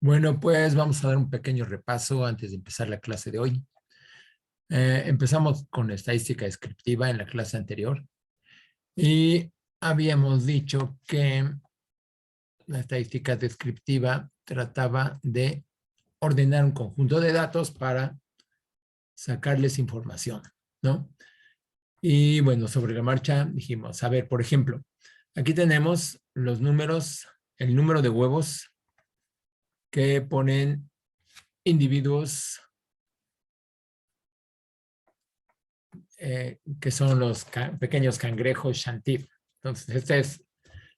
Bueno, pues vamos a dar un pequeño repaso antes de empezar la clase de hoy. Empezamos con estadística descriptiva en la clase anterior y habíamos dicho que la estadística descriptiva trataba de ordenar un conjunto de datos para sacarles información, ¿no? Y bueno, sobre la marcha dijimos, a ver, por ejemplo, aquí tenemos los números, el número de huevos que ponen individuos que son los pequeños cangrejos Chantif. Entonces, esta es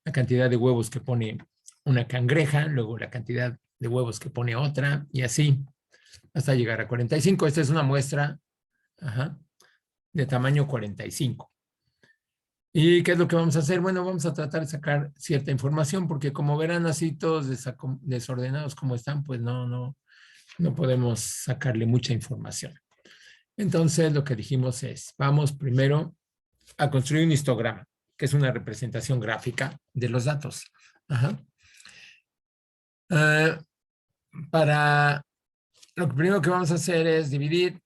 la cantidad de huevos que pone una cangreja, luego la cantidad de huevos que pone otra, y así hasta llegar a 45. Esta es una muestra de tamaño 45. ¿Y qué es lo que vamos a hacer? Bueno, vamos a tratar de sacar cierta información, porque como verán así todos desordenados como están, pues no podemos sacarle mucha información. Entonces, lo que dijimos es, vamos primero a construir un histograma, que es una representación gráfica de los datos. Para lo primero que vamos a hacer es dividir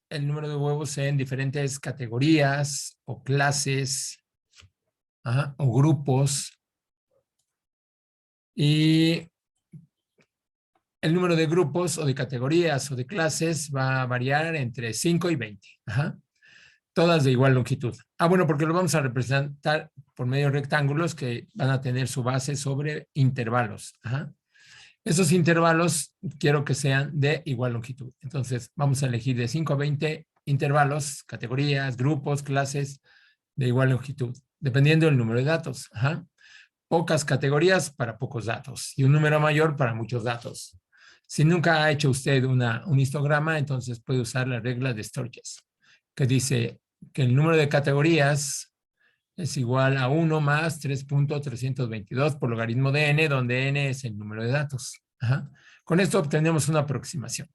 el número de huevos en diferentes categorías o clases o grupos. Y el número de grupos o de categorías o de clases va a variar entre 5 y 20. Todas de igual longitud. Bueno, porque lo vamos a representar por medio de rectángulos que van a tener su base sobre intervalos. Esos intervalos quiero que sean de igual longitud. Entonces, vamos a elegir de 5 a 20 intervalos, categorías, grupos, clases de igual longitud, dependiendo del número de datos. Pocas categorías para pocos datos y un número mayor para muchos datos. Si nunca ha hecho usted un histograma, entonces puede usar la regla de Sturges, que dice que el número de categorías es igual a 1 más 3.322 por logaritmo de n, donde n es el número de datos. Con esto obtenemos una aproximación.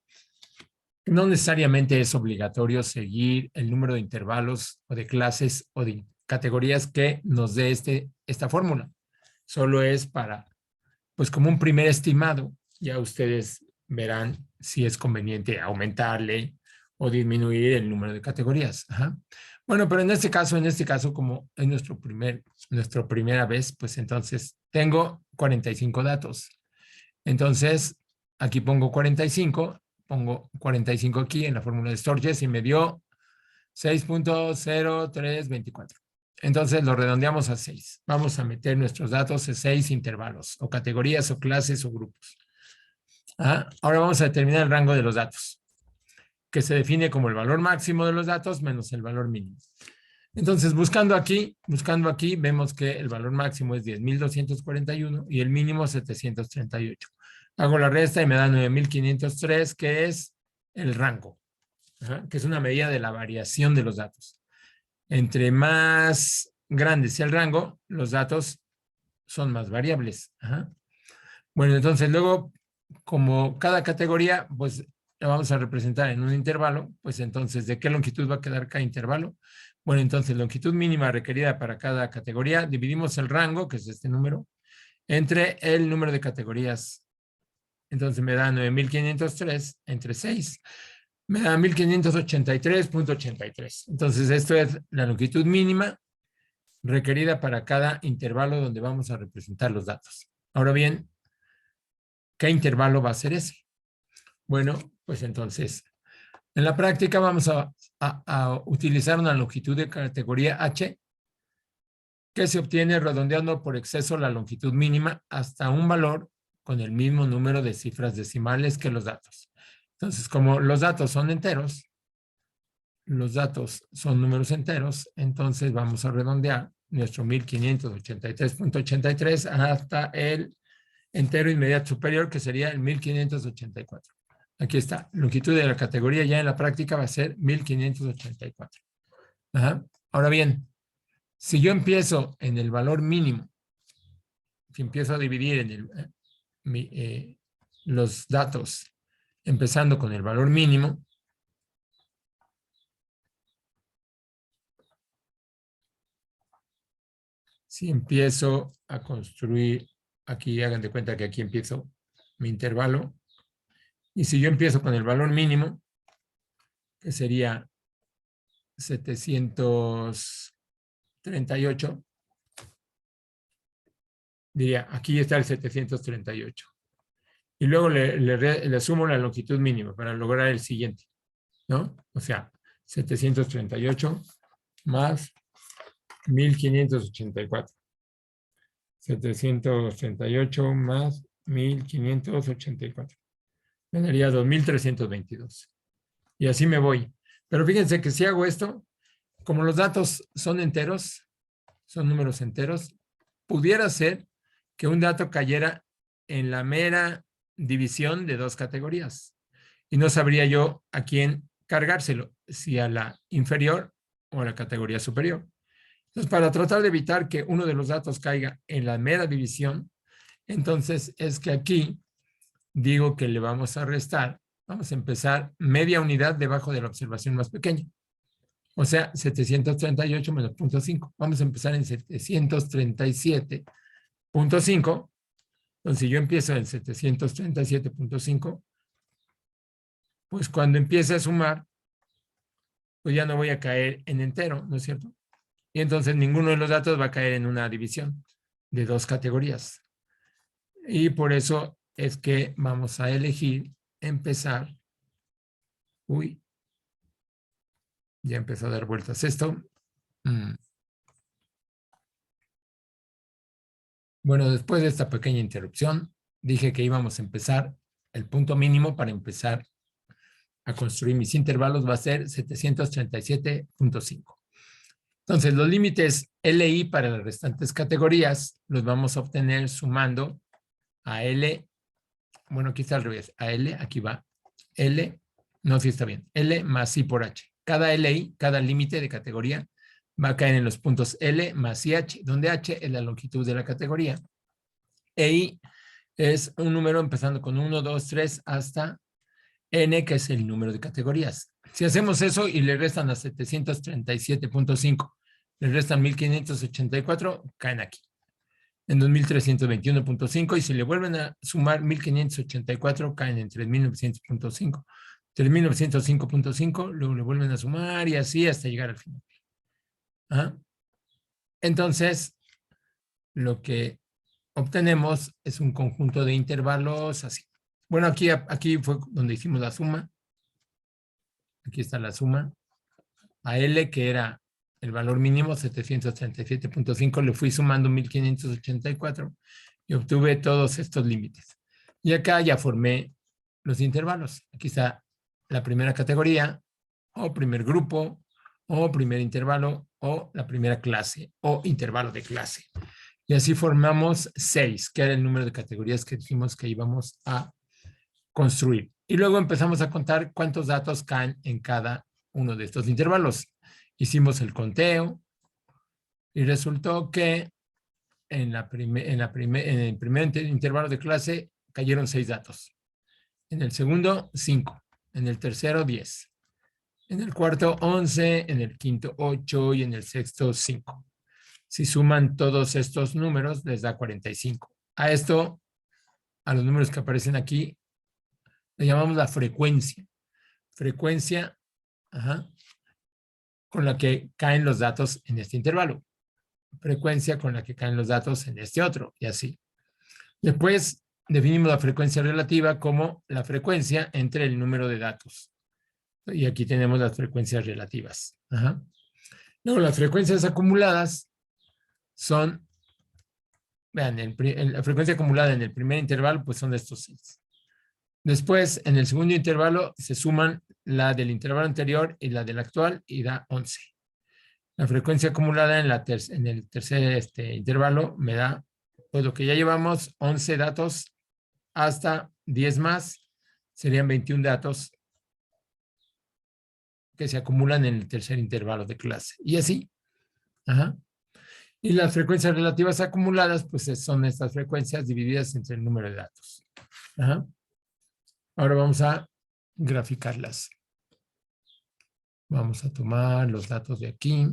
No necesariamente es obligatorio seguir el número de intervalos o de clases o de categorías que nos dé esta fórmula. Solo es para, pues como un primer estimado. Ya ustedes verán si es conveniente aumentarle o disminuir el número de categorías. Bueno, pero en este caso, como es nuestra primera vez, pues entonces tengo 45 datos. Entonces, aquí pongo 45 aquí en la fórmula de Sturges y me dio 6.0324. Entonces lo redondeamos a 6. Vamos a meter nuestros datos en 6 intervalos, o categorías, o clases, o grupos. Ahora vamos a determinar el rango de los datos, que se define como el valor máximo de los datos menos el valor mínimo. Entonces, buscando aquí, vemos que el valor máximo es 10.241 y el mínimo 738. Hago la resta y me da 9.503, que es el rango, que es una medida de la variación de los datos. Entre más grande sea el rango, los datos son más variables. Bueno, entonces luego, como cada categoría, pues la vamos a representar en un intervalo, pues entonces, ¿de qué longitud va a quedar cada intervalo? Bueno, entonces, longitud mínima requerida para cada categoría, dividimos el rango, que es este número, entre el número de categorías. Entonces me da 9.503 entre 6. Me da 1583.83. Entonces, esto es la longitud mínima requerida para cada intervalo donde vamos a representar los datos. Ahora bien, ¿qué intervalo va a ser ese? Bueno, pues entonces, en la práctica vamos a utilizar una longitud de categoría H que se obtiene redondeando por exceso la longitud mínima hasta un valor con el mismo número de cifras decimales que los datos. Entonces, como los datos son enteros, los datos son números enteros, entonces vamos a redondear nuestro 1583.83 hasta el entero inmediato superior, que sería el 1584. Aquí está, longitud de la categoría ya en la práctica va a ser 1584. Ahora bien, si yo empiezo en el valor mínimo, si empiezo a dividir en los datos empezando con el valor mínimo, si empiezo a construir aquí hagan de cuenta que aquí empiezo mi intervalo. Y si yo empiezo con el valor mínimo, que sería 738, diría, aquí está el 738. Y luego le sumo la longitud mínima para lograr el siguiente, ¿no? O sea, 738 más 1584. 738 más 1584. Me daría 2322. Y así me voy. Pero fíjense que si hago esto, como los datos son enteros, son números enteros, pudiera ser que un dato cayera en la mera división de dos categorías. Y no sabría yo a quién cargárselo, si a la inferior o a la categoría superior. Entonces, para tratar de evitar que uno de los datos caiga en la mera división, entonces es que aquí digo que le vamos a restar, vamos a empezar media unidad debajo de la observación más pequeña. O sea, 738 menos 0.5. Vamos a empezar en 737.5. Entonces, si yo empiezo en 737.5, pues cuando empiece a sumar, pues ya no voy a caer en entero, ¿no es cierto? Y entonces ninguno de los datos va a caer en una división de dos categorías. Y por eso es que vamos a elegir empezar. Uy, ya empezó a dar vueltas esto. Bueno, después de esta pequeña interrupción, dije que íbamos a empezar, el punto mínimo para empezar a construir mis intervalos va a ser 737.5. Entonces, los límites LI para las restantes categorías los vamos a obtener sumando a L, bueno, aquí está al revés, a L, aquí va, L, no, sí está bien, L más I por H. Cada LI, cada límite de categoría va a caer en los puntos L más IH, donde H es la longitud de la categoría. E I es un número empezando con 1, 2, 3 hasta N, que es el número de categorías. Si hacemos eso y le restan a 737.5, le restan 1584, caen aquí, en 2321.5, y si le vuelven a sumar 1584, caen en 3900.5. 3905.5, luego le vuelven a sumar y así hasta llegar al final. ¿Ah? Entonces, lo que obtenemos es un conjunto de intervalos así. Bueno, aquí fue donde hicimos la suma. Aquí está la suma. A L, que era el valor mínimo, 737.5, le fui sumando 1584 y obtuve todos estos límites. Y acá ya formé los intervalos. Aquí está la primera categoría, o primer grupo, o primer intervalo, o la primera clase, o intervalo de clase. Y así formamos 6, que era el número de categorías que dijimos que íbamos a construir. Y luego empezamos a contar cuántos datos caen en cada uno de estos intervalos. Hicimos el conteo y resultó que en el primer intervalo de clase cayeron 6 datos. En el segundo, 5. En el tercero, 10. En el cuarto, 11. En el quinto, 8. Y en el sexto, 5. Si suman todos estos números, les da 45. A esto, a los números que aparecen aquí, le llamamos la frecuencia. Frecuencia, con la que caen los datos en este intervalo. Frecuencia con la que caen los datos en este otro, y así. Después definimos la frecuencia relativa como la frecuencia entre el número de datos. Y aquí tenemos las frecuencias relativas. Luego, las frecuencias acumuladas son, vean, la frecuencia acumulada en el primer intervalo, pues son de estos 6. Después, en el segundo intervalo, se suman la del intervalo anterior y la del actual y da 11. La frecuencia acumulada en el tercer intervalo me da, pues lo que ya llevamos, 11 datos hasta 10 más, serían 21 datos que se acumulan en el tercer intervalo de clase. Y así. Y las frecuencias relativas acumuladas, pues son estas frecuencias divididas entre el número de datos. Ahora vamos a graficarlas. Vamos a tomar los datos de aquí.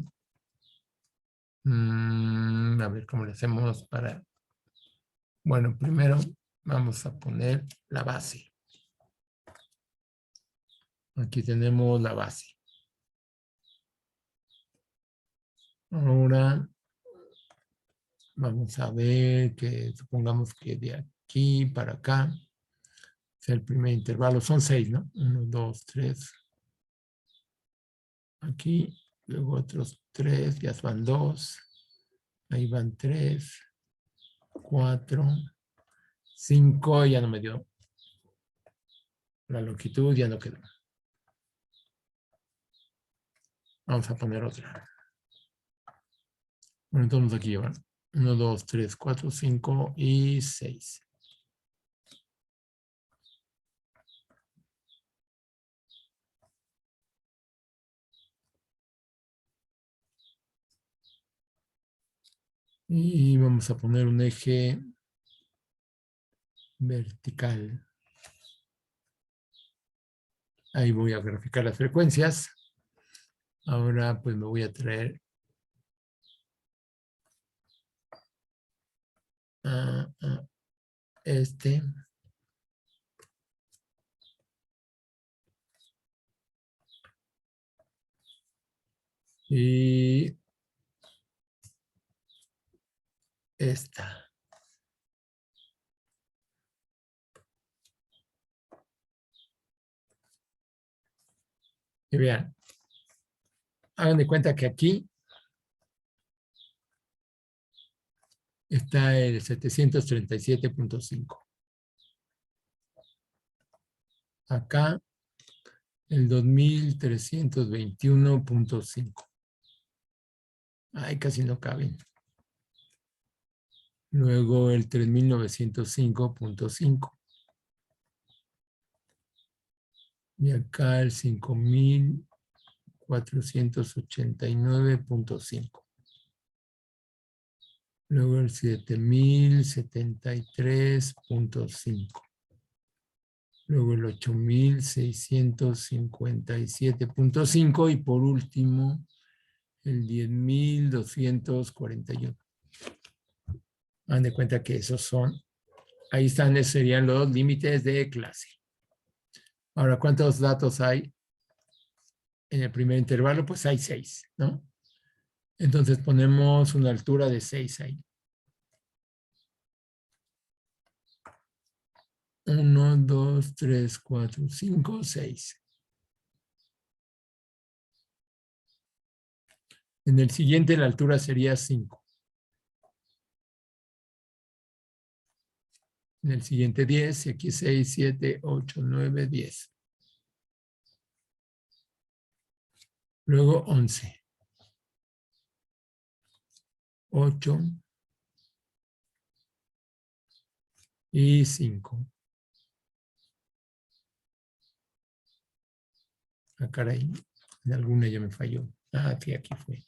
A ver cómo le hacemos para Bueno, primero vamos a poner la base. Aquí tenemos la base. Ahora vamos a ver que supongamos que de aquí para acá sea el primer intervalo. Son 6, ¿no? 1, 2, 3. Aquí, luego otros 3, ya van 2. Ahí van 3, 4, 5, ya no me dio. La longitud ya no quedó. Vamos a poner otra. Bueno, entonces aquí van 1, 2, 3, 4, 5 y 6. Y vamos a poner un eje vertical. Ahí voy a graficar las frecuencias. Ahora pues me voy a traer este. Y esta. Y vean, hagan de cuenta que aquí está el 737.5. Acá el 2321.5. Ay, casi no caben. Luego el 3905.5. Y acá el 5489.5. Luego el 7073.5. Luego el 8657.5 y por último el 10241. Hagan de cuenta que esos son, ahí están, esos serían los límites de clase. Ahora, ¿cuántos datos hay en el primer intervalo? Pues hay 6, ¿no? Entonces ponemos una altura de 6 ahí. 1, 2, 3, 4, 5, 6. En el siguiente la altura sería 5. En el siguiente 10 y aquí 6, 7, 8, 9, 10. Luego 11. 8 y 5. Ah, caray, en alguna ya me falló. Ah, sí, aquí fue.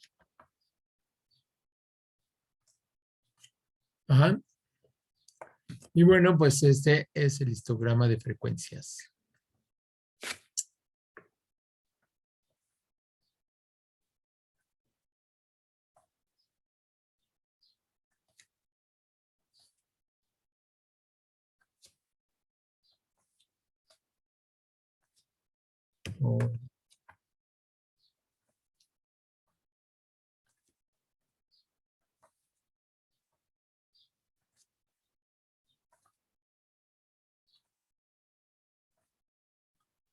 Ajá. Y bueno, pues este es el histograma de frecuencias. Oh,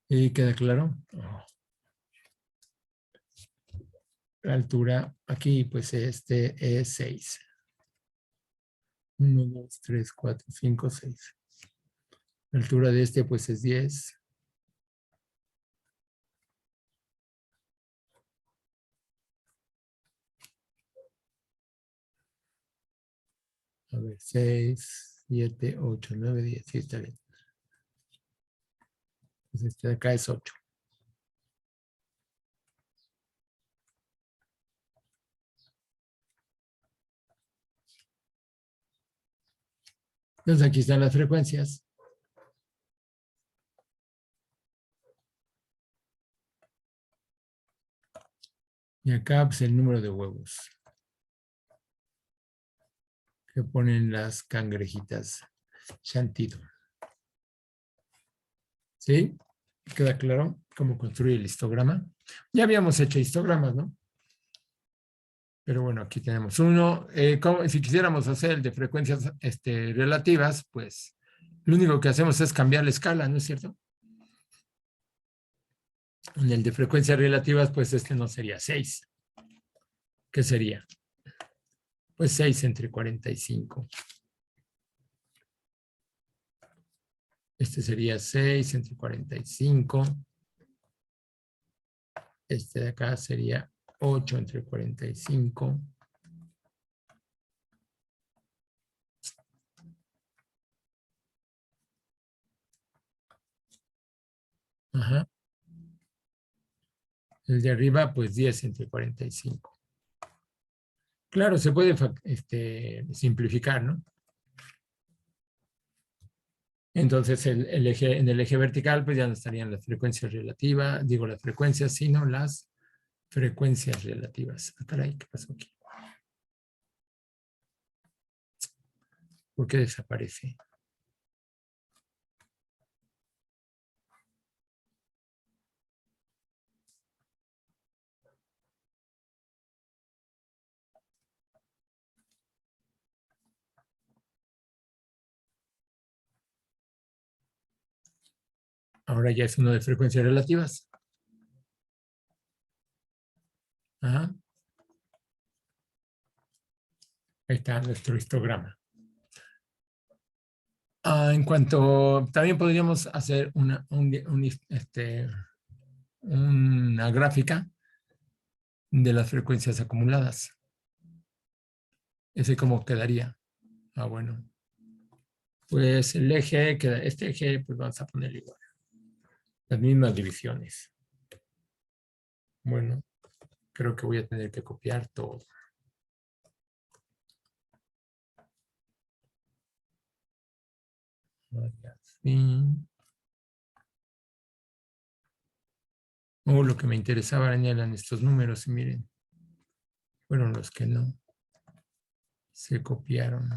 ¿y queda claro? Oh. La altura aquí, pues este es 6. 1, 2, 3, 4, 5, 6. La altura de este, pues es 10. A ver, 6, 7, 8, 9, 10. Sí, está bien. Pues este de acá es 8. Entonces aquí están las frecuencias. Y acá, pues el número de huevos. que ponen las cangrejitas Shantido. ¿Sí? ¿Queda claro cómo construir el histograma? Ya habíamos hecho histogramas, ¿no? Pero bueno, aquí tenemos uno. Si quisiéramos hacer el de frecuencias relativas, pues lo único que hacemos es cambiar la escala, ¿no es cierto? En el de frecuencias relativas, pues este no sería 6. ¿Qué sería? Pues 6 entre 45. Este sería 6 entre 45. Este de acá sería 8 entre 45. Ajá. El de arriba, pues 10 entre 45. Claro, se puede simplificar, ¿no? Entonces, en el eje vertical, pues ya no estarían las frecuencias relativas, digo las frecuencias, sino las frecuencias relativas. Ah, caray, ¿qué pasó aquí? ¿Por qué desaparece? Ahora ya es uno de frecuencias relativas. Ajá. Ahí está nuestro histograma. En cuanto, también podríamos hacer una gráfica de las frecuencias acumuladas. ¿Ese cómo quedaría? Ah, bueno. Pues el eje, este eje, pues vamos a poner igual. Las mismas divisiones. Bueno, creo que voy a tener que copiar todo. Así. Lo que me interesaba eran estos números y miren, fueron los que no se copiaron.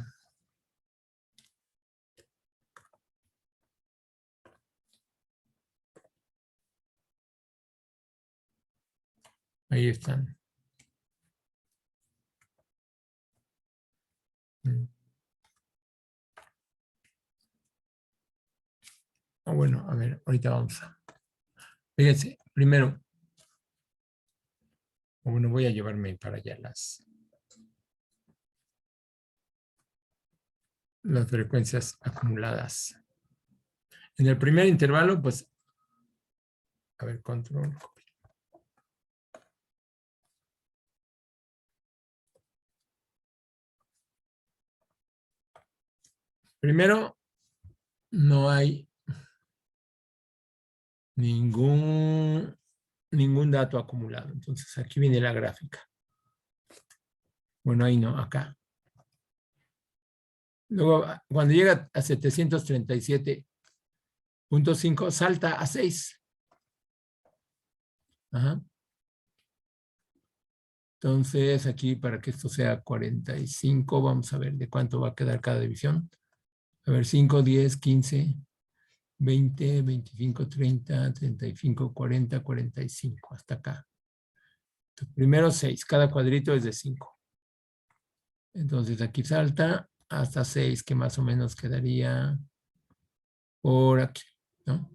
Ahí están. Bueno, a ver, ahorita vamos a... Fíjense, primero, bueno, voy a llevarme para allá las frecuencias acumuladas. En el primer intervalo, pues, a ver, control. Primero, no hay ningún dato acumulado. Entonces, aquí viene la gráfica. Bueno, ahí no, acá. Luego, cuando llega a 737.5, salta a 6. Ajá. Entonces, aquí para que esto sea 45, vamos a ver de cuánto va a quedar cada división. A ver, 5, 10, 15, 20, 25, 30, 35, 40, 45, hasta acá. Entonces, primero 6, cada cuadrito es de 5. Entonces, aquí salta hasta 6, que más o menos quedaría por aquí, ¿no?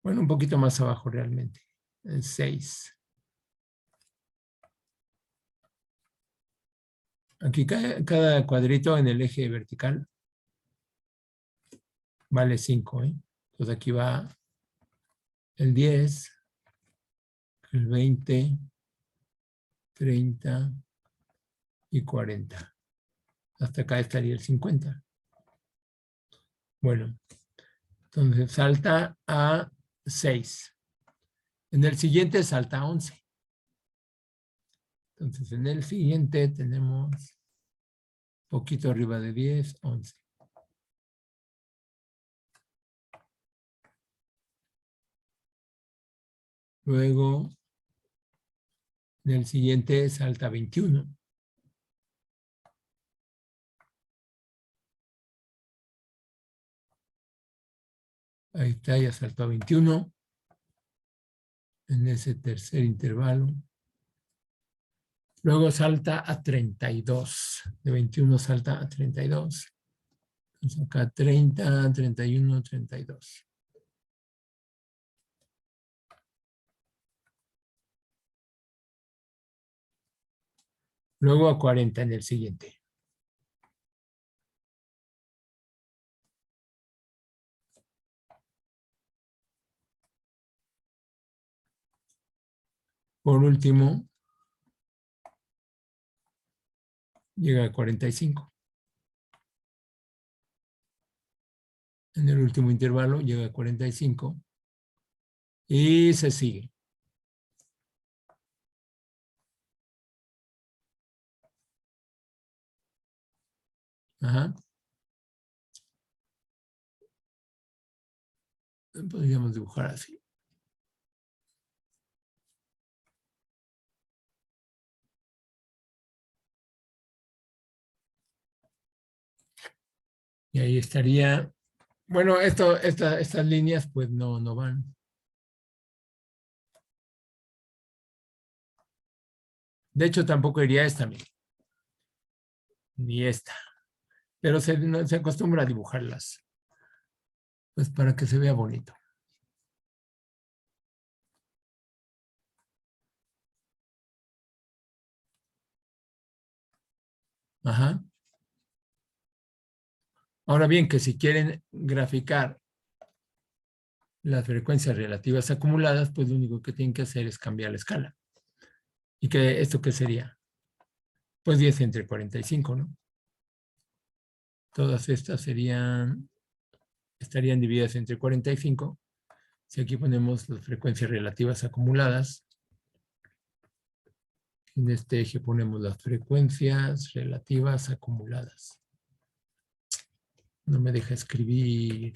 Bueno, un poquito más abajo realmente. 6. Aquí cada cuadrito en el eje vertical vale 5, ¿eh? Entonces aquí va el 10, el 20, 30 y 40. Hasta acá estaría el 50. Bueno, entonces salta a 6. En el siguiente salta a 11. Entonces en el siguiente tenemos poquito arriba de 10, 11. Luego en el siguiente salta a 21. Ahí está, ya saltó a 21. En ese tercer intervalo. Luego salta a 32. De 21 salta a 32. Entonces acá 30, 31, 32. Luego a 40 en el siguiente. Por último, llega a 45. En el último intervalo llega a 45 y se sigue. Ajá. Podríamos dibujar así. Y ahí estaría. Bueno, estas líneas pues no van. De hecho, tampoco iría esta, ni esta. Pero se acostumbra a dibujarlas. Pues para que se vea bonito. Ajá. Ahora bien, que si quieren graficar las frecuencias relativas acumuladas, pues lo único que tienen que hacer es cambiar la escala. ¿Y esto qué sería? Pues 10 entre 45, ¿no? Todas estas estarían divididas entre 45. Si aquí ponemos las frecuencias relativas acumuladas, en este eje ponemos las frecuencias relativas acumuladas. No me deja escribir.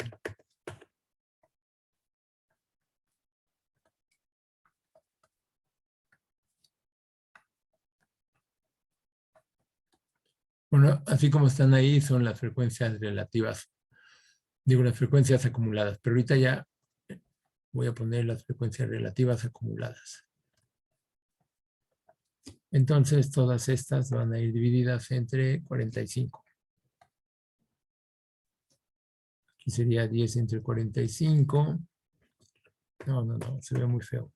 Bueno, así como están ahí son las frecuencias relativas, digo las frecuencias acumuladas, pero ahorita ya voy a poner las frecuencias relativas acumuladas. Entonces todas estas van a ir divididas entre 45. Aquí sería 10 entre 45. No, se ve muy feo.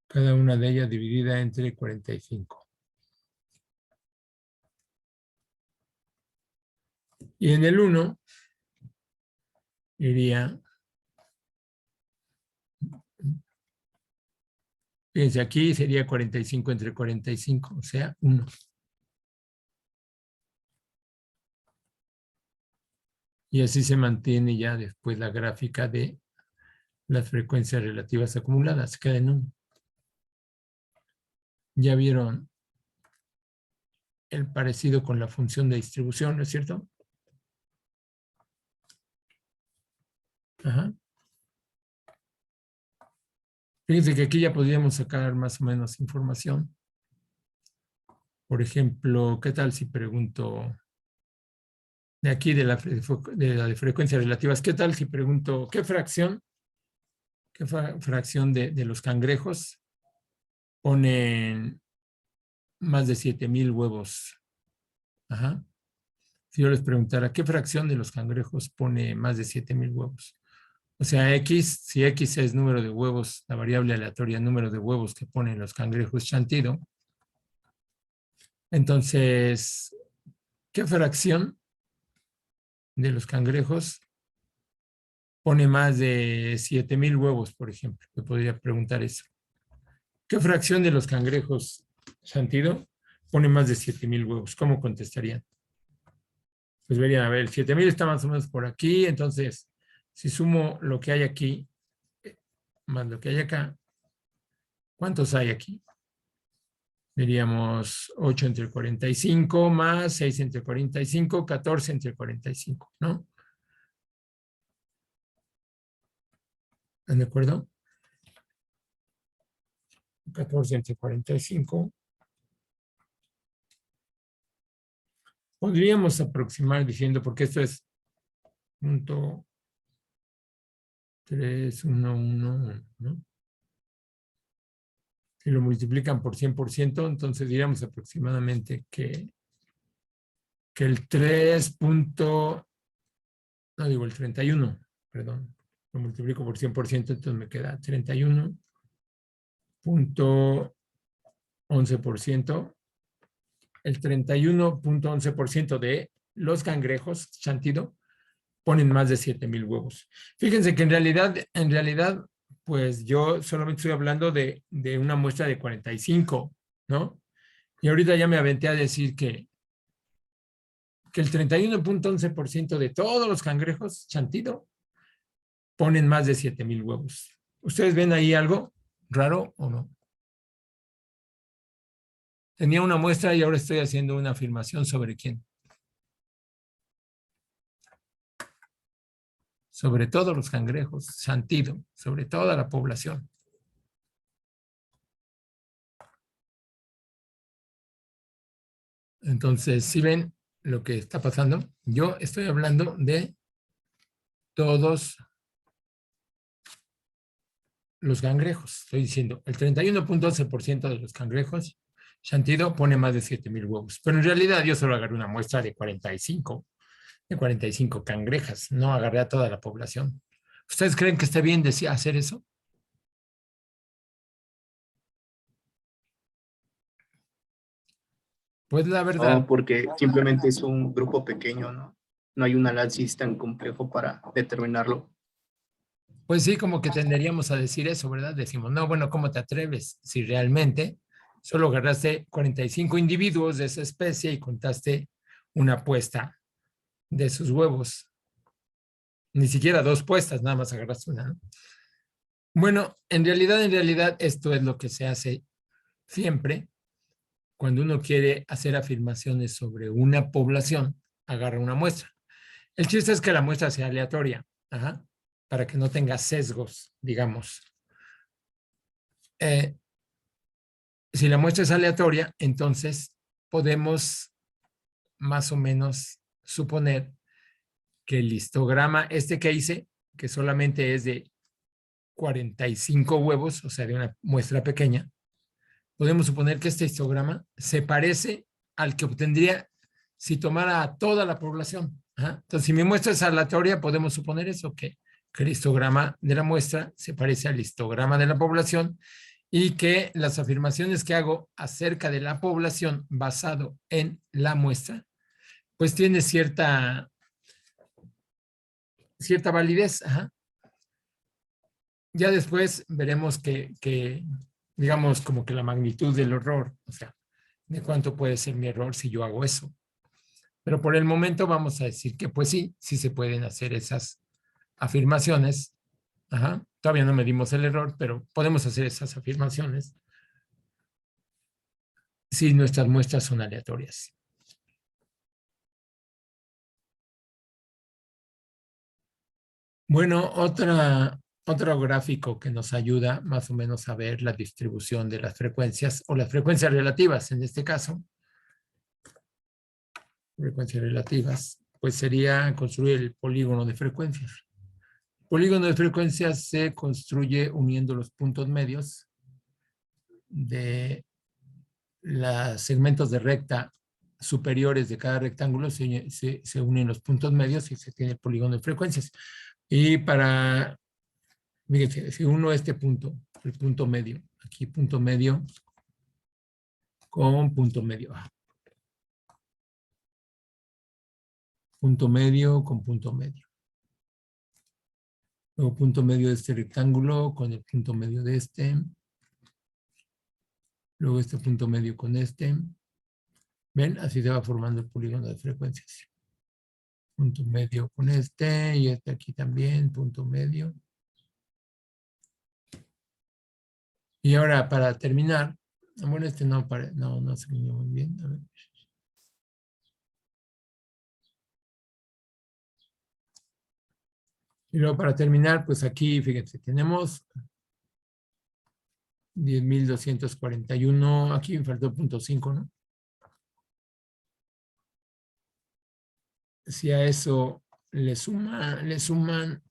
Cada una de ellas dividida entre 45. Y en el 1 iría, fíjense, aquí sería 45 entre 45, o sea, 1. Y así se mantiene ya después la gráfica de las frecuencias relativas acumuladas, queda en 1. Ya vieron el parecido con la función de distribución, ¿no es cierto? Ajá. Fíjense que aquí ya podríamos sacar más o menos información. Por ejemplo, ¿qué tal si pregunto de aquí de de frecuencias relativas? ¿Qué tal si pregunto qué fracción de los cangrejos ponen más de 7,000 huevos? Ajá. Si yo les preguntara, ¿qué fracción de los cangrejos pone más de 7,000 huevos? O sea, si X es número de huevos, la variable aleatoria, número de huevos que ponen los cangrejos chantido, entonces, ¿qué fracción de los cangrejos pone más de 7,000 huevos, por ejemplo? Me podría preguntar eso. ¿Qué fracción de los cangrejos chantido pone más de 7,000 huevos? ¿Cómo contestarían? Pues verían, a ver, 7,000 está más o menos por aquí, entonces, si sumo lo que hay aquí más lo que hay acá, ¿cuántos hay aquí? Veríamos 8 entre 45 más 6 entre 45, 14 entre 45, ¿no? ¿Están de acuerdo? 14 entre 45. Podríamos aproximar diciendo, porque esto es punto 3, 1, 1, ¿no? Si lo multiplican por 100%, entonces diríamos aproximadamente que el 3 punto, no digo el 31, perdón, lo multiplico por 100%, entonces me queda 31.11%. El 31.11% de los cangrejos chantido ponen más de 7,000 huevos. Fíjense que en realidad, pues yo solamente estoy hablando de una muestra de 45, ¿no? Y ahorita ya me aventé a decir que el 31.11% de todos los cangrejos chantido ponen más de 7,000 huevos. ¿Ustedes ven ahí algo raro o no? Tenía una muestra y ahora estoy haciendo una afirmación sobre quién. Sobre todos los cangrejos, chantido, sobre toda la población. Entonces, si ven lo que está pasando, yo estoy hablando de todos los cangrejos. Estoy diciendo, el 31.11% de los cangrejos chantido pone más de 7,000 huevos. Pero en realidad yo solo agarré una muestra de 45 cangrejas, no agarré a toda la población. ¿Ustedes creen que está bien hacer eso? Pues la verdad, No, porque simplemente es un grupo pequeño, ¿no? No hay un análisis tan complejo para determinarlo. pues sí, como que tenderíamos a decir eso, ¿verdad? Decimos, no, bueno, ¿cómo te atreves si realmente solo agarraste 45 individuos de esa especie y contaste una puesta de sus huevos? Ni siquiera dos puestas, nada más agarraste una, ¿no? Bueno, en realidad, esto es lo que se hace siempre cuando uno quiere hacer afirmaciones sobre una población, agarra una muestra. El chiste es que la muestra sea aleatoria, ajá, para que no tenga sesgos, digamos. Eh, si la muestra es aleatoria, entonces podemos más o menos suponer que el histograma, este que hice, que solamente es de 45 huevos, o sea, de una muestra pequeña, podemos suponer que este histograma se parece al que obtendría si tomara a toda la población. ¿Ah? Entonces, si mi muestra es aleatoria, podemos suponer eso, que el histograma de la muestra se parece al histograma de la población y que las afirmaciones que hago acerca de la población basado en la muestra, pues tiene cierta validez. Ajá. Ya después veremos digamos, como que la magnitud del error, o sea, de cuánto puede ser mi error si yo hago eso. Pero por el momento vamos a decir que pues sí, sí se pueden hacer esas afirmaciones. Ajá. Todavía no medimos el error, pero podemos hacer esas afirmaciones si nuestras muestras son aleatorias. Bueno, otro gráfico que nos ayuda más o menos a ver la distribución de las frecuencias o las frecuencias relativas en este caso, frecuencias relativas, pues sería construir el polígono de frecuencias. El polígono de frecuencias se construye uniendo los puntos medios de los segmentos de recta superiores de cada rectángulo, se unen los puntos medios y se tiene el polígono de frecuencias. Y fíjense, si uno este punto, el punto medio, aquí punto medio con punto medio. Punto medio con punto medio. Luego punto medio de este rectángulo con el punto medio de este. Luego este punto medio con este. ¿Ven? Así se va formando el polígono de frecuencias. Punto medio con este y este aquí también, punto medio. Y ahora para terminar, bueno, este no se alineó muy bien. A ver. Y luego para terminar, pues aquí, fíjense, tenemos 10,241. Aquí me faltó 0.5, ¿no? Si a eso le suman,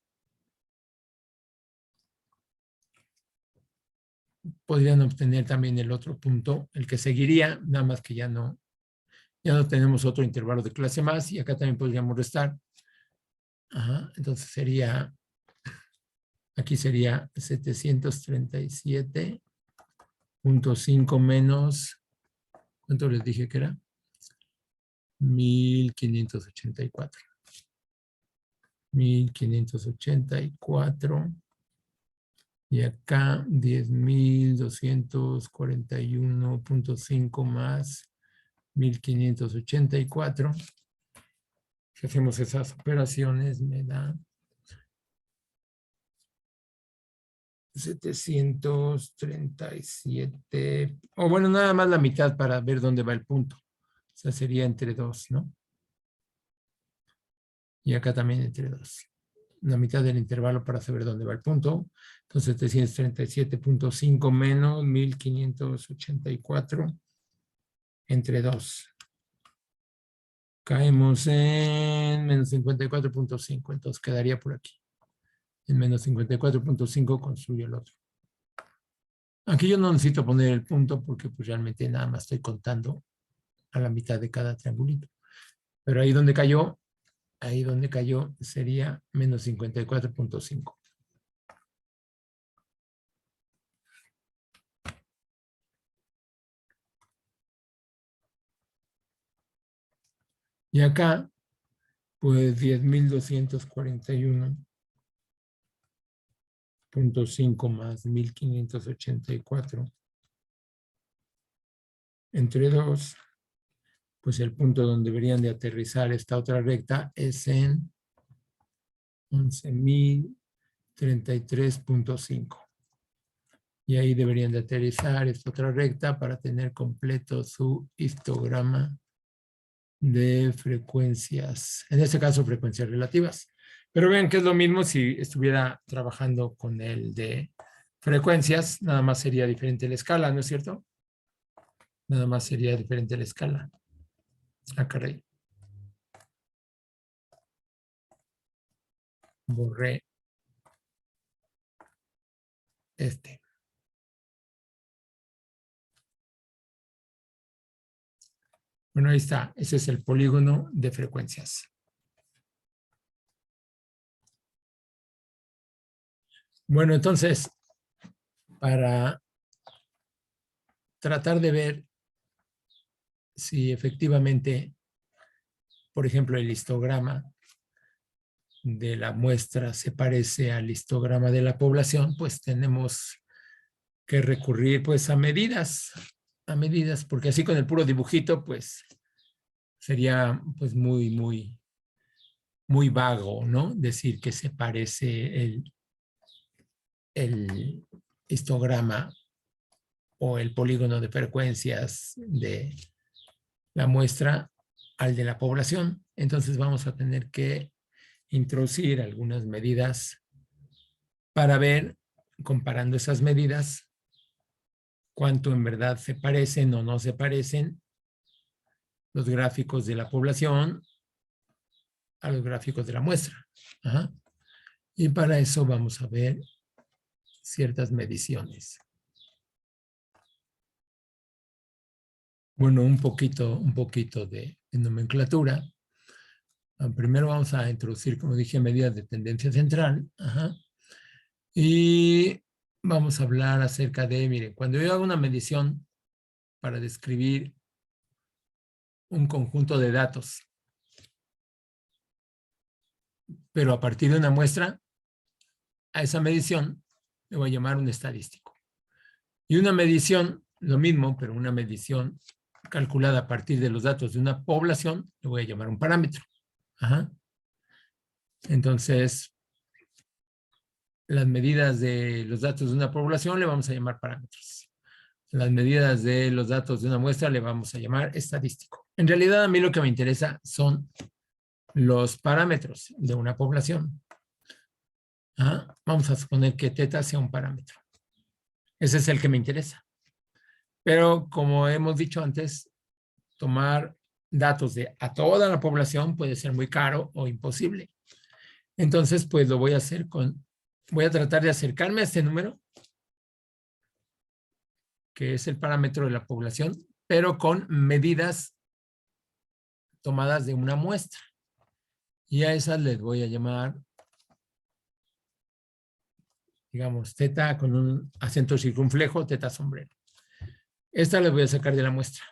podrían obtener también el otro punto, el que seguiría, nada más que ya no tenemos otro intervalo de clase más, y acá también podríamos restar. Ajá, entonces sería, aquí sería 737.5 menos, ¿cuánto les dije que era? 1584. 1584. Y acá 10,241.5 más 1584. Si hacemos esas operaciones, me da 737. O bueno, nada más la mitad para ver dónde va el punto. O sea, sería entre 2, ¿no? Y acá también entre 2. La mitad del intervalo para saber dónde va el punto. Entonces, 737.5 menos 1584 entre 2. Caemos en menos 54.5. Entonces, quedaría por aquí. En menos 54.5 construyo el otro. Aquí yo no necesito poner el punto porque pues realmente nada más estoy contando a la mitad de cada triangulito. Pero ahí donde cayó sería menos 54.5. Y acá, pues 10,241.5 más 1584 entre 2, pues el punto donde deberían de aterrizar esta otra recta es en 11,033.5. Y ahí deberían de aterrizar esta otra recta para tener completo su histograma de frecuencias, en este caso frecuencias relativas. Pero vean que es lo mismo si estuviera trabajando con el de frecuencias, nada más sería diferente la escala, ¿no es cierto? Nada más sería diferente la escala. Ah, caray. Borré este. Bueno, ahí está. Ese es el polígono de frecuencias. Bueno, entonces, para tratar de ver si efectivamente, por ejemplo, el histograma de la muestra se parece al histograma de la población, pues tenemos que recurrir pues a medidas, porque así con el puro dibujito, pues sería pues muy vago, ¿no? Decir que se parece el histograma o el polígono de frecuencias de la muestra al de la población. Entonces vamos a tener que introducir algunas medidas para ver, comparando esas medidas, cuánto en verdad se parecen o no se parecen los gráficos de la población a los gráficos de la muestra. Ajá. Y para eso vamos a ver ciertas mediciones. Bueno, un poquito de nomenclatura. Primero vamos a introducir, como dije, medidas de tendencia central. Ajá. Y vamos a hablar acerca de, miren, cuando yo hago una medición para describir un conjunto de datos, pero a partir de una muestra, a esa medición le voy a llamar un estadístico. Y una medición, lo mismo, pero una medición calculada a partir de los datos de una población, le voy a llamar un parámetro. Ajá. Entonces, las medidas de los datos de una población le vamos a llamar parámetros. Las medidas de los datos de una muestra le vamos a llamar estadístico. En realidad, a mí lo que me interesa son los parámetros de una población. Vamos a suponer que teta sea un parámetro. Ese es el que me interesa. Pero como hemos dicho antes, tomar datos de a toda la población puede ser muy caro o imposible. Entonces, pues lo voy a hacer voy a tratar de acercarme a este número, que es el parámetro de la población, pero con medidas tomadas de una muestra. Y a esas les voy a llamar, digamos, teta con un acento circunflejo, teta sombrero. Esta les voy a sacar de la muestra.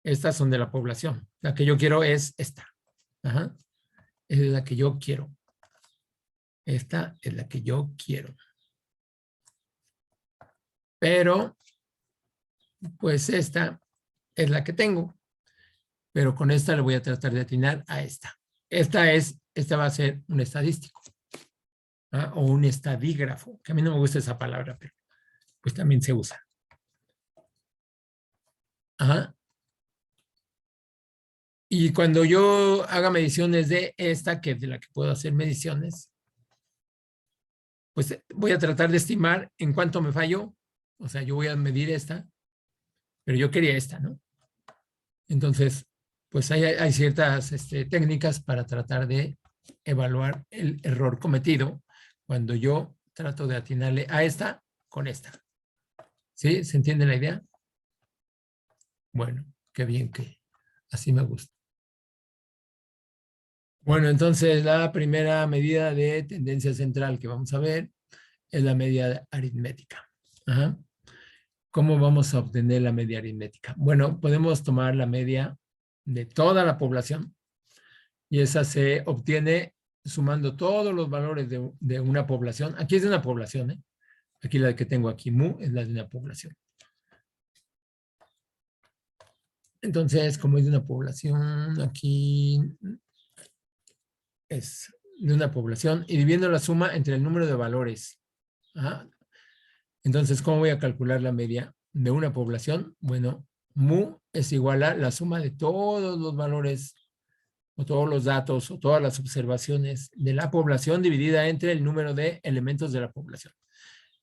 Estas son de la población. La que yo quiero es esta. Es la que yo quiero. Esta es la que yo quiero. Pero, pues esta es la que tengo. Pero con esta le voy a tratar de atinar a esta. Esta va a ser un estadístico. O un estadígrafo, que a mí no me gusta esa palabra, pero pues también se usa. Y cuando yo haga mediciones de esta, que es de la que puedo hacer mediciones, pues voy a tratar de estimar en cuánto me falló. O sea, yo voy a medir esta, pero yo quería esta, ¿no? Entonces, pues hay ciertas técnicas para tratar de evaluar el error cometido cuando yo trato de atinarle a esta con esta. ¿Sí? ¿Se entiende la idea? Bueno, qué bien que así me gusta. Bueno, entonces la primera medida de tendencia central que vamos a ver es la media aritmética. ¿Cómo vamos a obtener la media aritmética? Bueno, podemos tomar la media de toda la población y esa se obtiene sumando todos los valores de una población. Aquí es de una población, ¿eh? Aquí la que tengo aquí, mu, es la de una población. Entonces, como es de una población, aquí es de una población y dividiendo la suma entre el número de valores. Entonces, ¿cómo voy a calcular la media de una población? Bueno, mu es igual a la suma de todos los valores o todos los datos o todas las observaciones de la población dividida entre el número de elementos de la población.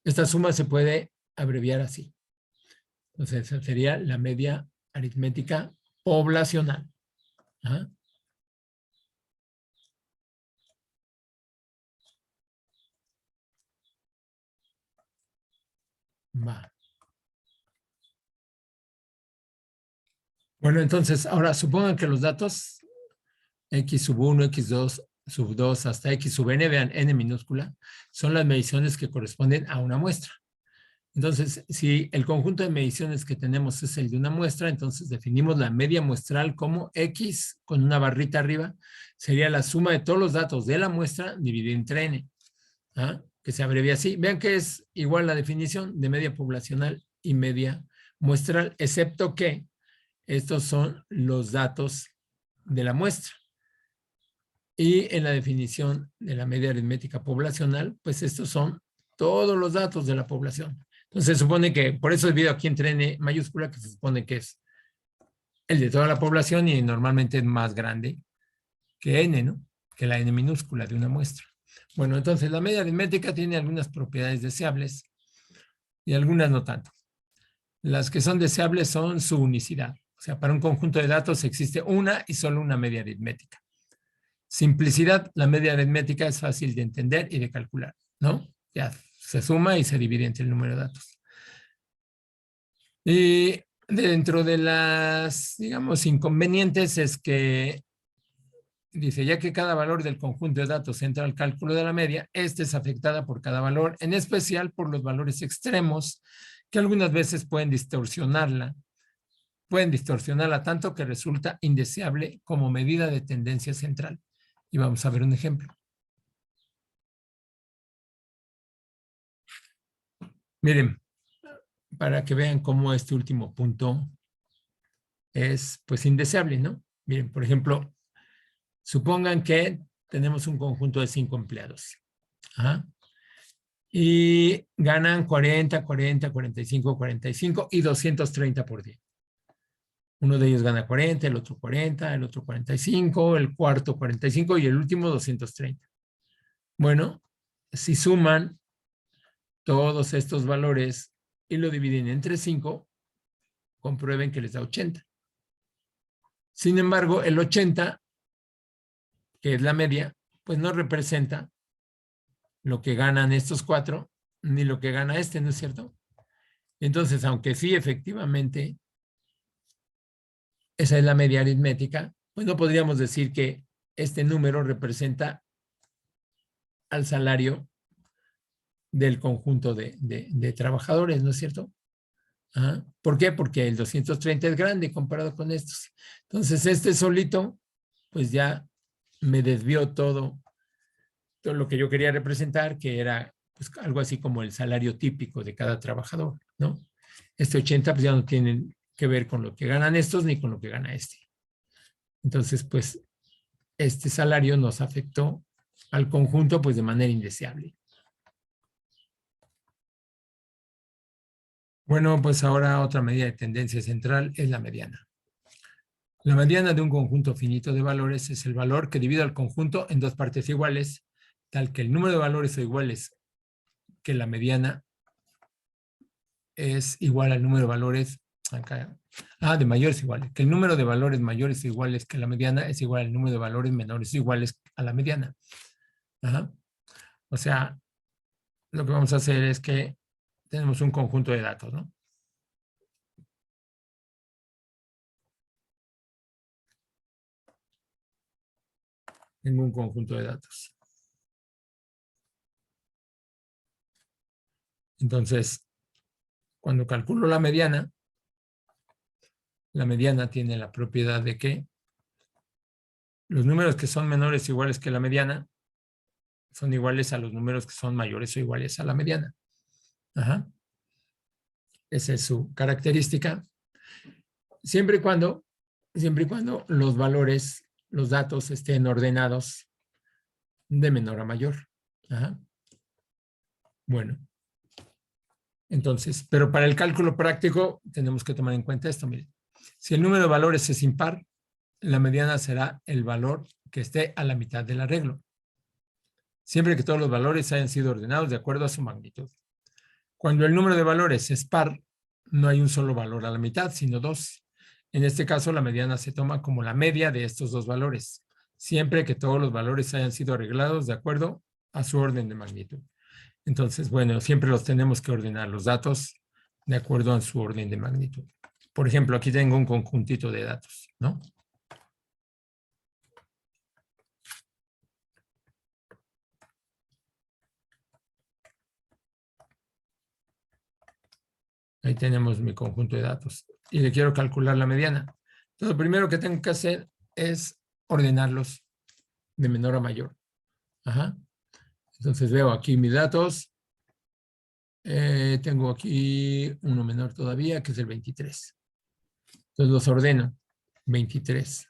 Esta suma se puede abreviar así. Entonces, esa sería la media aritmética poblacional. Va. Bueno, entonces, ahora supongan que los datos x sub 1, x2, sub 2 hasta x sub n, vean, n minúscula, son las mediciones que corresponden a una muestra. Entonces, si el conjunto de mediciones que tenemos es el de una muestra, entonces definimos la media muestral como x con una barrita arriba, sería la suma de todos los datos de la muestra dividida entre n, que se abrevia así. Vean que es igual la definición de media poblacional y media muestral, excepto que estos son los datos de la muestra. Y en la definición de la media aritmética poblacional, pues estos son todos los datos de la población. Entonces se supone que, por eso el video aquí entre n mayúscula, que se supone que es el de toda la población y normalmente es más grande que n, ¿no? Que la n minúscula de una muestra. Bueno, entonces la media aritmética tiene algunas propiedades deseables y algunas no tanto. Las que son deseables son su unicidad. O sea, para un conjunto de datos existe una y solo una media aritmética. Simplicidad, la media aritmética es fácil de entender y de calcular, ¿no? Ya se suma y se divide entre el número de datos. Y dentro de las, digamos, inconvenientes es que dice, ya que cada valor del conjunto de datos entra al cálculo de la media, esta es afectada por cada valor, en especial por los valores extremos, que algunas veces pueden distorsionarla tanto que resulta indeseable como medida de tendencia central. Y vamos a ver un ejemplo. Miren, para que vean cómo este último punto es pues indeseable, ¿no? Miren, por ejemplo, supongan que tenemos un conjunto de 5 empleados. Y ganan 40, 40, 45, 45 y 230 por día. Uno de ellos gana 40, el otro 40, el otro 45, el cuarto 45 y el último 230. Bueno, si suman todos estos valores y lo dividen entre 5, comprueben que les da 80. Sin embargo, el 80, que es la media, pues no representa lo que ganan estos 4, ni lo que gana este, ¿no es cierto? Entonces, aunque sí, efectivamente, esa es la media aritmética, pues no podríamos decir que este número representa al salario del conjunto de trabajadores, ¿no es cierto? Ajá. ¿Por qué? Porque el 230 es grande comparado con estos. Entonces, este solito, pues ya me desvió todo lo que yo quería representar, que era pues, algo así como el salario típico de cada trabajador, ¿no? Este 80 pues ya no tiene que ver con lo que ganan estos ni con lo que gana este. Entonces, pues, este salario nos afectó al conjunto pues de manera indeseable. Bueno, pues ahora otra medida de tendencia central es la mediana. La mediana de un conjunto finito de valores es el valor que divide al conjunto en dos partes iguales, tal que el número de valores o iguales que la mediana es igual al número de valores acá, de mayores iguales, que el número de valores mayores o iguales que la mediana es igual al número de valores menores o iguales a la mediana. Ajá. O sea, lo que vamos a hacer es que tenemos un conjunto de datos, ¿no? Tengo un conjunto de datos. Entonces, cuando calculo la mediana tiene la propiedad de que los números que son menores o iguales que la mediana son iguales a los números que son mayores o iguales a la mediana. Ajá. Esa es su característica. Siempre y cuando los valores, los datos estén ordenados de menor a mayor. Ajá. Bueno, entonces, pero para el cálculo práctico tenemos que tomar en cuenta esto. Miren, si el número de valores es impar, la mediana será el valor que esté a la mitad del arreglo, siempre que todos los valores hayan sido ordenados de acuerdo a su magnitud. Cuando el número de valores es par, no hay un solo valor a la mitad, sino dos. En este caso, la mediana se toma como la media de estos dos valores, siempre que todos los valores hayan sido arreglados de acuerdo a su orden de magnitud. Entonces, bueno, siempre los tenemos que ordenar los datos de acuerdo a su orden de magnitud. Por ejemplo, aquí tengo un conjuntito de datos, ¿no? Ahí tenemos mi conjunto de datos y le quiero calcular la mediana. Entonces, lo primero que tengo que hacer es ordenarlos de menor a mayor. Ajá. Entonces veo aquí mis datos. Tengo aquí uno menor todavía, que es el 23. Entonces los ordeno. 23.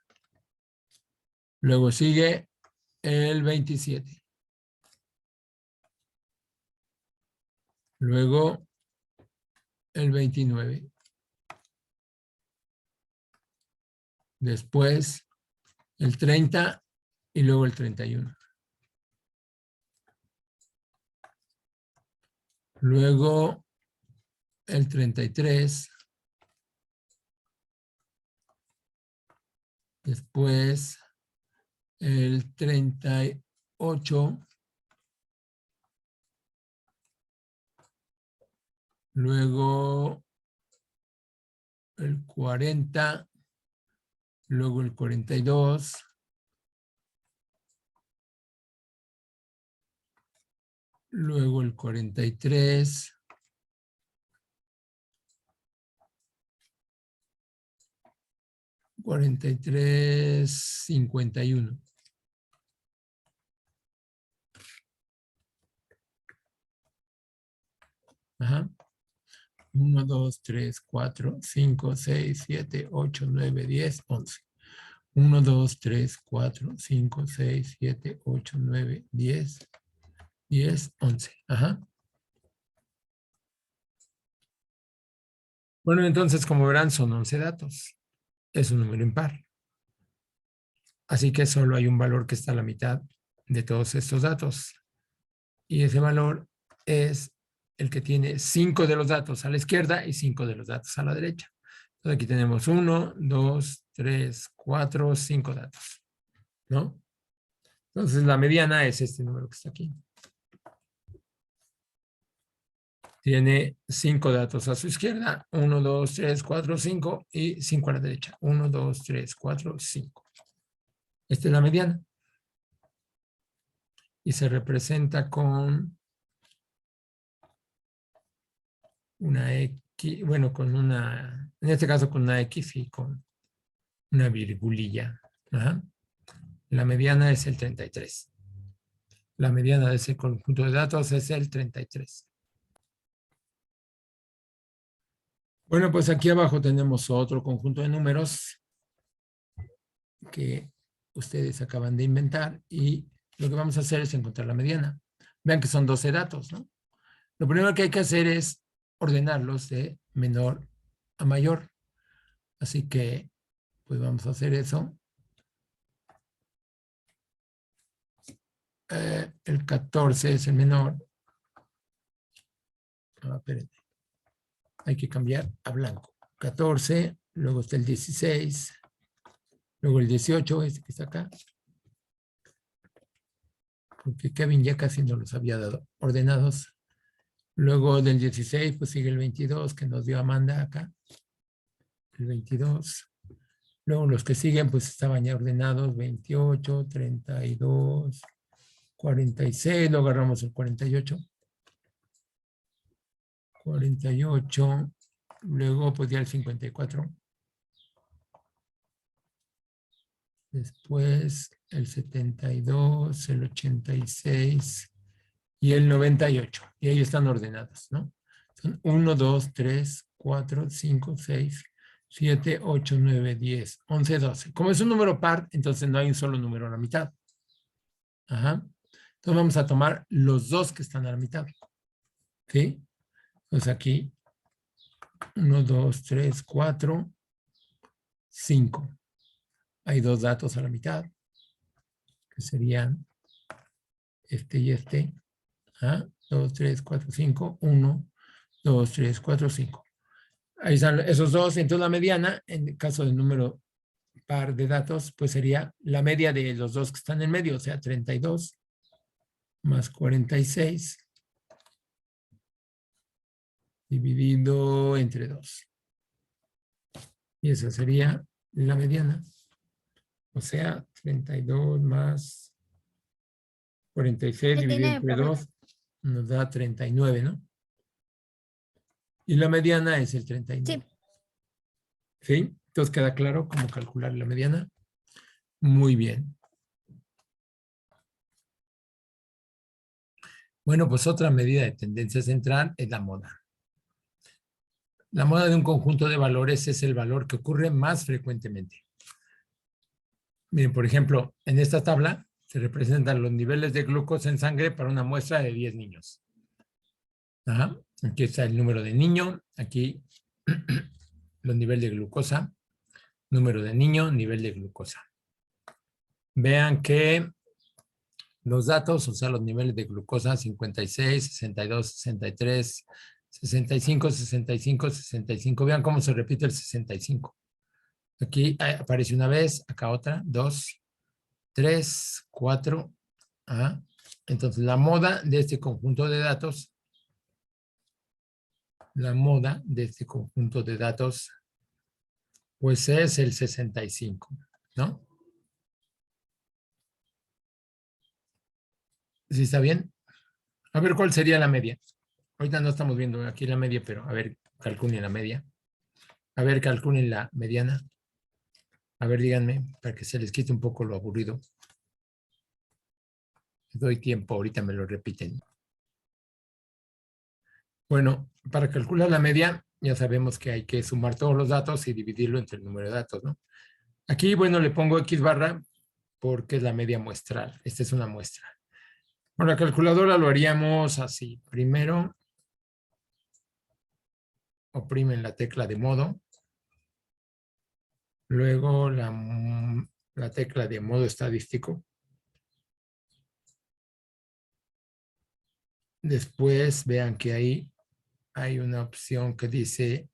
Luego sigue el 27. Luego el 29. Después el 30 y luego el 31. Luego el 33. Después el 38. Luego el 40. Luego el 42. Luego el 43. $43, 51. Ajá. 1, 2, 3, 4, 5, 6, 7, 8, 9, 10, 11. 1, 2, 3, 4, 5, 6, 7, 8, 9, 10, 10, 11. Ajá. Bueno, entonces, como verán, son 11 datos. Es un número impar. Así que solo hay un valor que está a la mitad de todos estos datos. Y ese valor es el que tiene 5 de los datos a la izquierda y 5 de los datos a la derecha. Entonces aquí tenemos 1, 2, 3, 4, 5 datos, ¿no? Entonces la mediana es este número que está aquí. Tiene 5 datos a su izquierda, 1, 2, 3, 4, 5 y 5 a la derecha. 1, 2, 3, 4, 5. Esta es la mediana. Y se representa con una X, bueno, con una, en este caso con una X y con una virgulilla. Ajá. La mediana es el 33. La mediana de ese conjunto de datos es el 33. Bueno, pues aquí abajo tenemos otro conjunto de números que ustedes acaban de inventar y lo que vamos a hacer es encontrar la mediana. Vean que son 12 datos, ¿no? Lo primero que hay que hacer es ordenarlos de menor a mayor. Así que, pues vamos a hacer eso. El 14 es el menor. Espérenme. Hay que cambiar a blanco. 14, luego está el 16, luego el 18, este que está acá. Porque Kevin ya casi nos los había dado ordenados. Luego del 16, pues sigue el 22 que nos dio Amanda acá. El 22. Luego los que siguen, pues estaban ya ordenados. 28, 32, 46. Luego agarramos el 48. 48. Luego, pues ya el 54. Después el 72, el 86 y el 98. Y ahí están ordenados, ¿no? Son 1, 2, 3, 4, 5, 6, 7, 8, 9, 10, 11, 12. Como es un número par, entonces no hay un solo número a la mitad. Ajá. Entonces vamos a tomar los dos que están a la mitad. ¿Sí? Entonces aquí 1, 2, 3, 4, 5. Hay dos datos a la mitad, que serían este y este. 2, 3, 4, 5, 1, 2, 3, 4, 5. Ahí están esos dos. Entonces la mediana, en el caso del número par de datos, pues sería la media de los dos que están en medio, o sea, 32 más 46 dividido entre 2. Y esa sería la mediana. O sea, 32 más 46 dividido 39, entre profe. 2 nos da 39, ¿no? Y la mediana es el 39. ¿Sí? Entonces queda claro cómo calcular la mediana. Muy bien. Bueno, pues otra medida de tendencia central es la moda. La moda de un conjunto de valores es el valor que ocurre más frecuentemente. Miren, por ejemplo, en esta tabla se representan los niveles de glucosa en sangre para una muestra de 10 niños. Ajá. Aquí está el número de niño, aquí los niveles de glucosa, número de niño, nivel de glucosa. Vean que los datos, o sea, los niveles de glucosa, 56, 62, 63, 65, 65, 65. Vean cómo se repite el 65. Aquí aparece una vez, acá otra, 2, 3, 4. Entonces, la moda de este conjunto de datos, pues es el 65, ¿no? ¿Sí está bien? A ver, ¿cuál sería la media? Ahorita no estamos viendo aquí la media, pero a ver, calculen la media. A ver, calculen la mediana. A ver, díganme, para que se les quite un poco lo aburrido. Les doy tiempo, ahorita me lo repiten. Bueno, para calcular la media, ya sabemos que hay que sumar todos los datos y dividirlo entre el número de datos, ¿no? Aquí, bueno, le pongo X barra porque es la media muestral. Esta es una muestra. Con la calculadora lo haríamos así. Primero, oprimen la tecla de modo. Luego la tecla de modo estadístico. después vean que ahí hay una opción que dice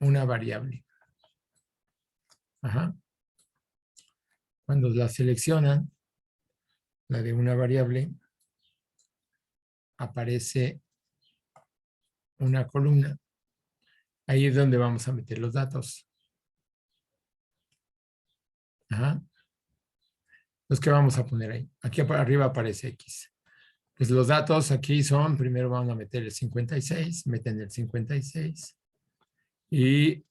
una variable. Ajá. Cuando la seleccionan, la de una variable, aparece una columna. Ahí es donde vamos a meter los datos. Ajá. Los que vamos a poner ahí. Aquí arriba aparece X. Pues los datos aquí son, primero van a meter el 56, meten el 56 y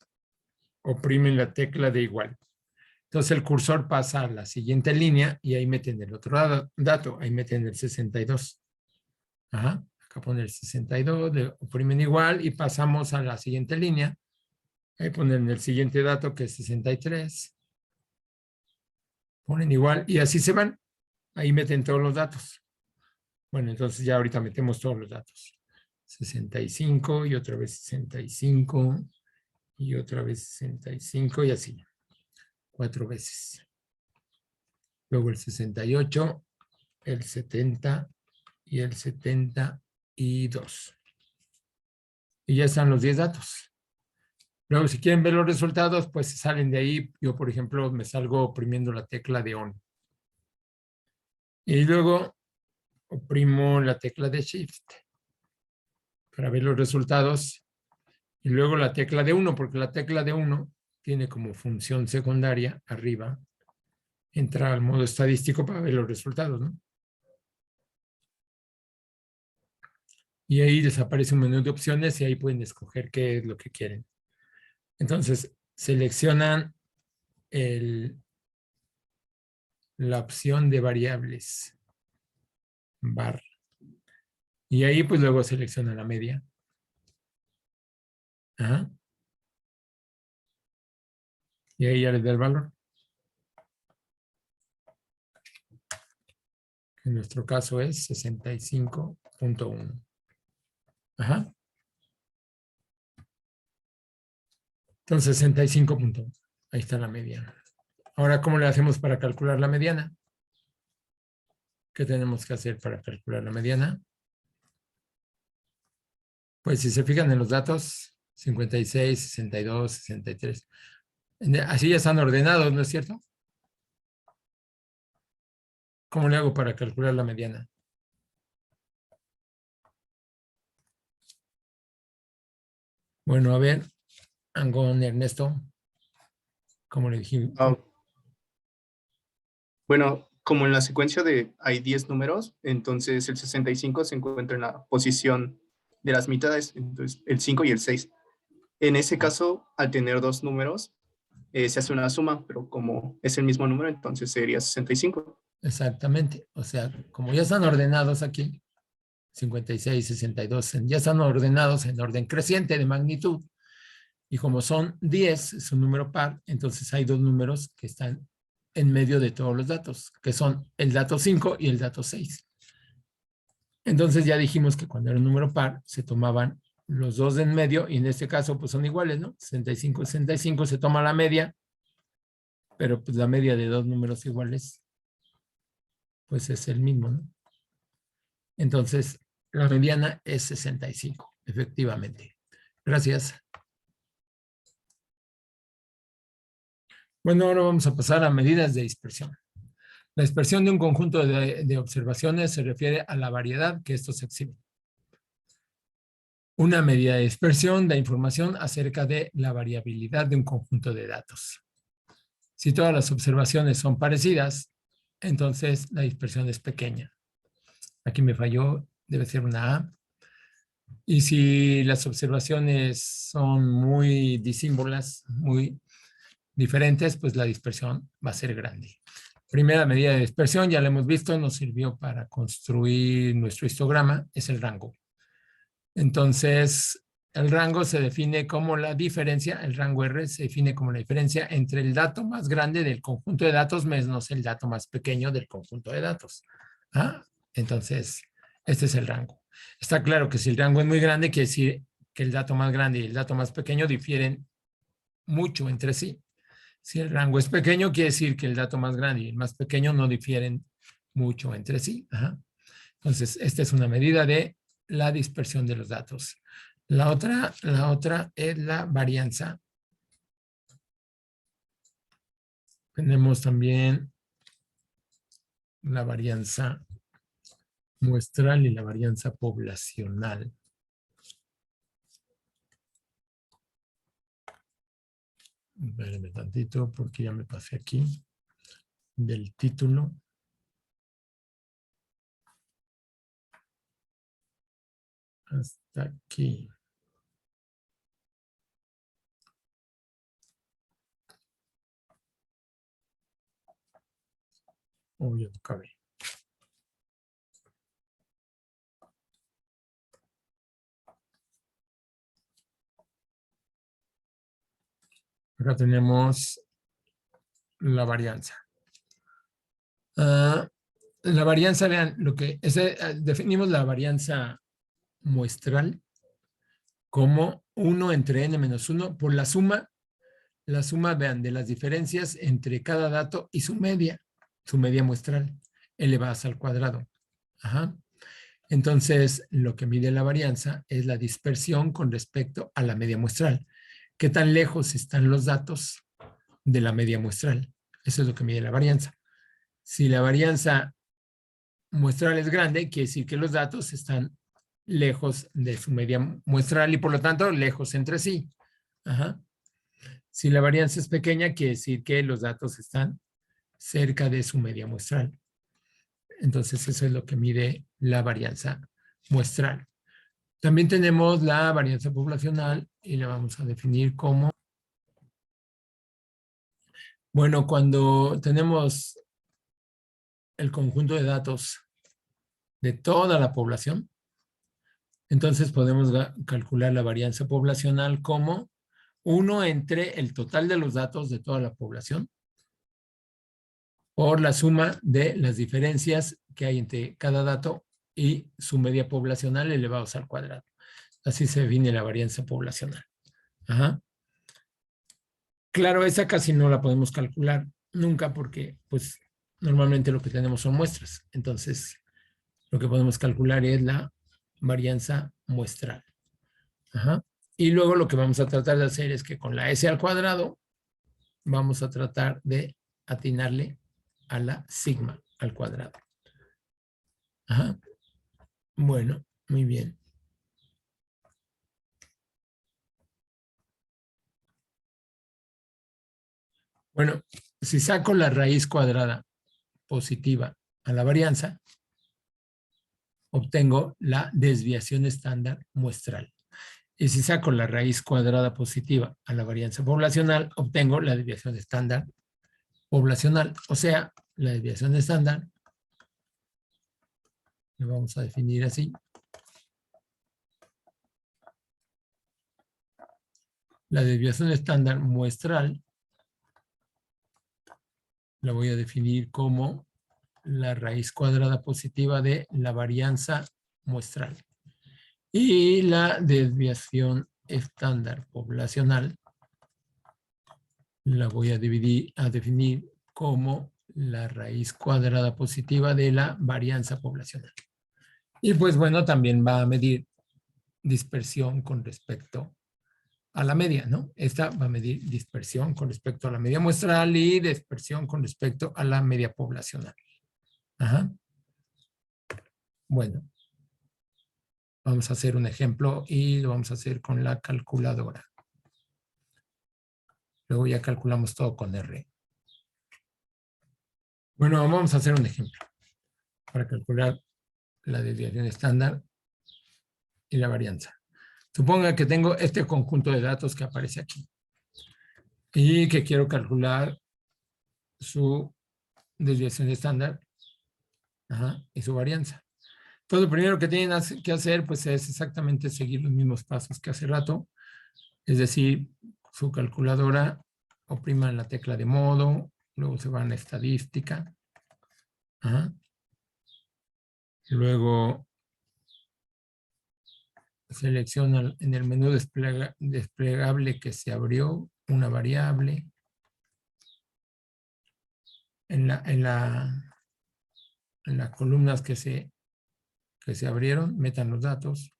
oprimen la tecla de igual. Entonces el cursor pasa a la siguiente línea y ahí meten el otro dato, ahí meten el 62. Ajá, acá ponen el 62, le oprimen igual y pasamos a la siguiente línea. Ahí ponen el siguiente dato que es 63. Ponen igual y así se van. Ahí meten todos los datos. Bueno, entonces ya ahorita metemos todos los datos. 65 y otra vez 65 y otra vez 65 y así. 4 veces. Luego el 68, el 70 y el 72. Y ya están los 10 datos. Luego, si quieren ver los resultados, pues salen de ahí. Yo, por ejemplo, me salgo oprimiendo la tecla de ON. Y luego oprimo la tecla de Shift para ver los resultados. Y luego la tecla de 1, porque la tecla de 1 tiene como función secundaria arriba entrar al modo estadístico para ver los resultados, ¿no? Y ahí les aparece un menú de opciones y ahí pueden escoger qué es lo que quieren. Entonces, seleccionan la opción de variables, bar. Y ahí pues luego seleccionan la media. Ajá. Y ahí ya les da el valor. En nuestro caso es 65.1. Ajá. Entonces 65.1. Ahí está la media. Ahora, ¿cómo le hacemos para calcular la mediana? ¿Qué tenemos que hacer para calcular la mediana? Pues si se fijan en los datos, 56, 62, 63. Así ya están ordenados, ¿no es cierto? ¿Cómo le hago para calcular la mediana? Bueno, a ver, Angón, Ernesto, ¿cómo le dije? Bueno, como en la secuencia hay 10 números, entonces el 65 se encuentra en la posición de las mitades, entonces el 5 y el 6. En ese caso, al tener dos números, se hace una suma, pero como es el mismo número, entonces sería 65. Exactamente. O sea, como ya están ordenados aquí, 56, 62, ya están ordenados en orden creciente de magnitud. Y como son 10, es un número par, entonces hay dos números que están en medio de todos los datos, que son el dato 5 y el dato 6. Entonces ya dijimos que cuando era un número par, se tomaban los dos de en medio, y en este caso pues son iguales, ¿no? 65, 65, se toma la media, pero pues la media de dos números iguales, pues es el mismo, ¿no? Entonces, la mediana es 65, efectivamente. Gracias. Bueno, ahora vamos a pasar a medidas de dispersión. La dispersión de un conjunto de observaciones se refiere a la variedad que estos exhiben. Una medida de dispersión da información acerca de la variabilidad de un conjunto de datos. Si todas las observaciones son parecidas, entonces la dispersión es pequeña. Aquí me falló, debe ser una A. Y si las observaciones son muy disímbolas, muy diferentes, pues la dispersión va a ser grande. Primera medida de dispersión, ya la hemos visto, nos sirvió para construir nuestro histograma, es el rango. Entonces, el rango se define como la diferencia, el rango R se define como la diferencia entre el dato más grande del conjunto de datos menos el dato más pequeño del conjunto de datos. ¿Ah? Entonces, este es el rango. Está claro que si el rango es muy grande, quiere decir que el dato más grande y el dato más pequeño difieren mucho entre sí. Si el rango es pequeño, quiere decir que el dato más grande y el más pequeño no difieren mucho entre sí. Ajá. Entonces, esta es una medida de la dispersión de los datos. La otra es la varianza. Tenemos también la varianza muestral y la varianza poblacional. Espérenme tantito porque ya me pasé aquí del título. Hasta aquí. Oh, ya no cabe. Acá tenemos la varianza. La varianza, vean, definimos la varianza muestral como 1 entre n-1 por la suma, vean, de las diferencias entre cada dato y su media muestral, elevadas al cuadrado. Ajá. Entonces, lo que mide la varianza es la dispersión con respecto a la media muestral. ¿Qué tan lejos están los datos de la media muestral? Eso es lo que mide la varianza. Si la varianza muestral es grande, quiere decir que los datos están lejos de su media muestral y por lo tanto lejos entre sí. Ajá. Si la varianza es pequeña, quiere decir que los datos están cerca de su media muestral. Entonces, eso es lo que mide la varianza muestral. También tenemos la varianza poblacional y la vamos a definir como, bueno, cuando tenemos el conjunto de datos de toda la población, entonces podemos calcular la varianza poblacional como 1 entre el total de los datos de toda la población por la suma de las diferencias que hay entre cada dato y su media poblacional elevados al cuadrado. Así se define la varianza poblacional. Ajá. Claro, esa casi no la podemos calcular nunca porque pues normalmente lo que tenemos son muestras. Entonces, lo que podemos calcular es la varianza muestral. Ajá. Y luego lo que vamos a tratar de hacer es que con la S al cuadrado vamos a tratar de atinarle a la sigma al cuadrado. Ajá. Bueno, muy bien. Bueno, si saco la raíz cuadrada positiva a la varianza, obtengo la desviación estándar muestral. Y si saco la raíz cuadrada positiva a la varianza poblacional, obtengo la desviación estándar poblacional. O sea, la desviación estándar, lo vamos a definir así. La desviación estándar muestral la voy a definir como la raíz cuadrada positiva de la varianza muestral. Y la desviación estándar poblacional la voy a definir como la raíz cuadrada positiva de la varianza poblacional. Y pues bueno, también va a medir dispersión con respecto a la media, ¿no? Esta va a medir dispersión con respecto a la media muestral y dispersión con respecto a la media poblacional. Ajá. Bueno, vamos a hacer un ejemplo y lo vamos a hacer con la calculadora. Luego ya calculamos todo con R. Bueno, vamos a hacer un ejemplo para calcular la desviación estándar y la varianza. Suponga que tengo este conjunto de datos que aparece aquí y que quiero calcular su desviación estándar y su varianza. Entonces, lo primero que tienen que hacer pues, es exactamente seguir los mismos pasos que hace rato. Es decir, su calculadora, opriman la tecla de modo, luego se van a estadística. Luego selecciona en el menú desplegable que se abrió una variable. En las columnas que se que se abrieron, metan los datos.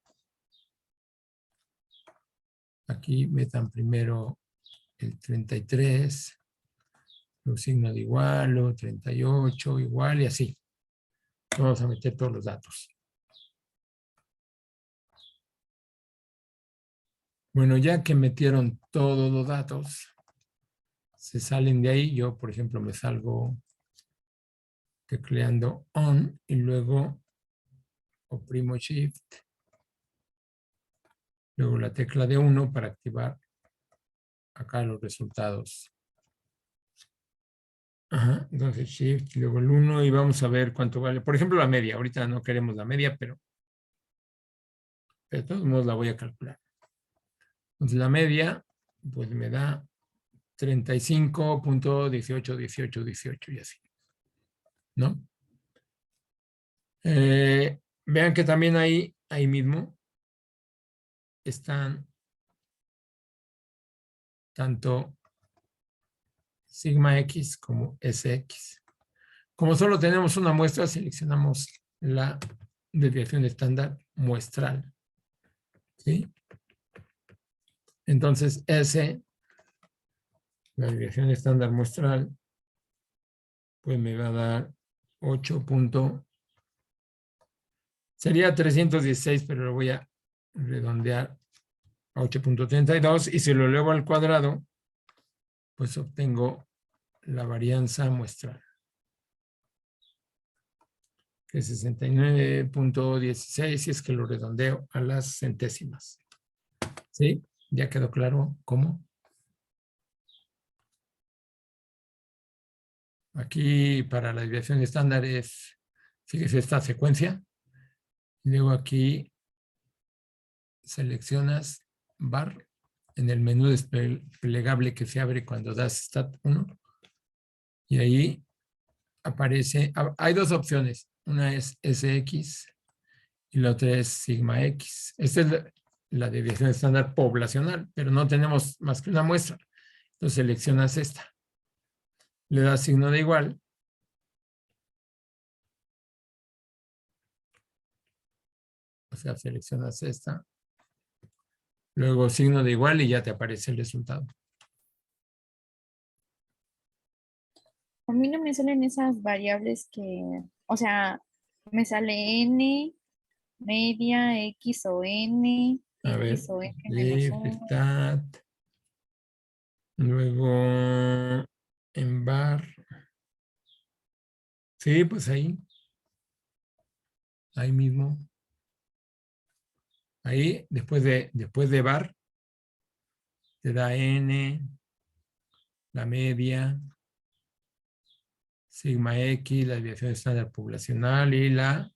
Aquí metan primero el 33, luego signo de igual, luego 38, igual y así. Vamos a meter todos los datos. Bueno, ya que metieron todos los datos, se salen de ahí. Yo, por ejemplo, me salgo tecleando on y luego oprimo Shift. Luego la tecla de 1 para activar acá los resultados. Ajá, entonces Shift, luego el 1 y vamos a ver cuánto vale. Por ejemplo, la media. Ahorita no queremos la media, pero de todos modos la voy a calcular. Entonces la media, pues me da 35.181818 y así. ¿No? Vean que también ahí mismo están tanto sigma X como SX. Como solo tenemos una muestra, seleccionamos la desviación estándar muestral. ¿Sí? Entonces, S, la desviación estándar muestral, pues me va a dar 8. Sería 316, pero lo voy a redondear a 8.32 y si lo elevo al cuadrado, pues obtengo la varianza muestral, que es 69.16 si es que lo redondeo a las centésimas. ¿Sí? ¿Ya quedó claro cómo? Aquí para la desviación estándar es, fíjese esta secuencia. Luego aquí seleccionas bar en el menú desplegable que se abre cuando das Stat 1. Y ahí aparece, hay dos opciones. Una es SX y la otra es sigma X. Esta es la desviación estándar poblacional, pero no tenemos más que una muestra. Entonces seleccionas esta. Le das signo de igual. O sea, seleccionas esta. Luego signo de igual y ya te aparece el resultado. A mí no me salen esas variables que, o sea, me sale n, media, x o n, A ver, x o n menos shift, 1. stat. Luego en bar. Sí, pues ahí. Ahí mismo. Ahí, después de bar, te da n, la media, sigma X, la desviación estándar poblacional y la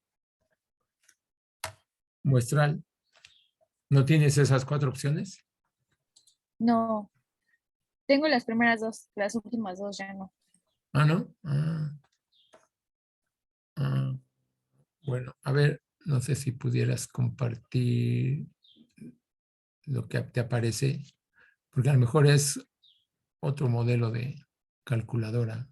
muestral. ¿No tienes esas 4 opciones? No, tengo las primeras dos, las últimas dos ya no. Ah, ¿no? Bueno, a ver, no sé si pudieras compartir lo que te aparece, porque a lo mejor es otro modelo de calculadora.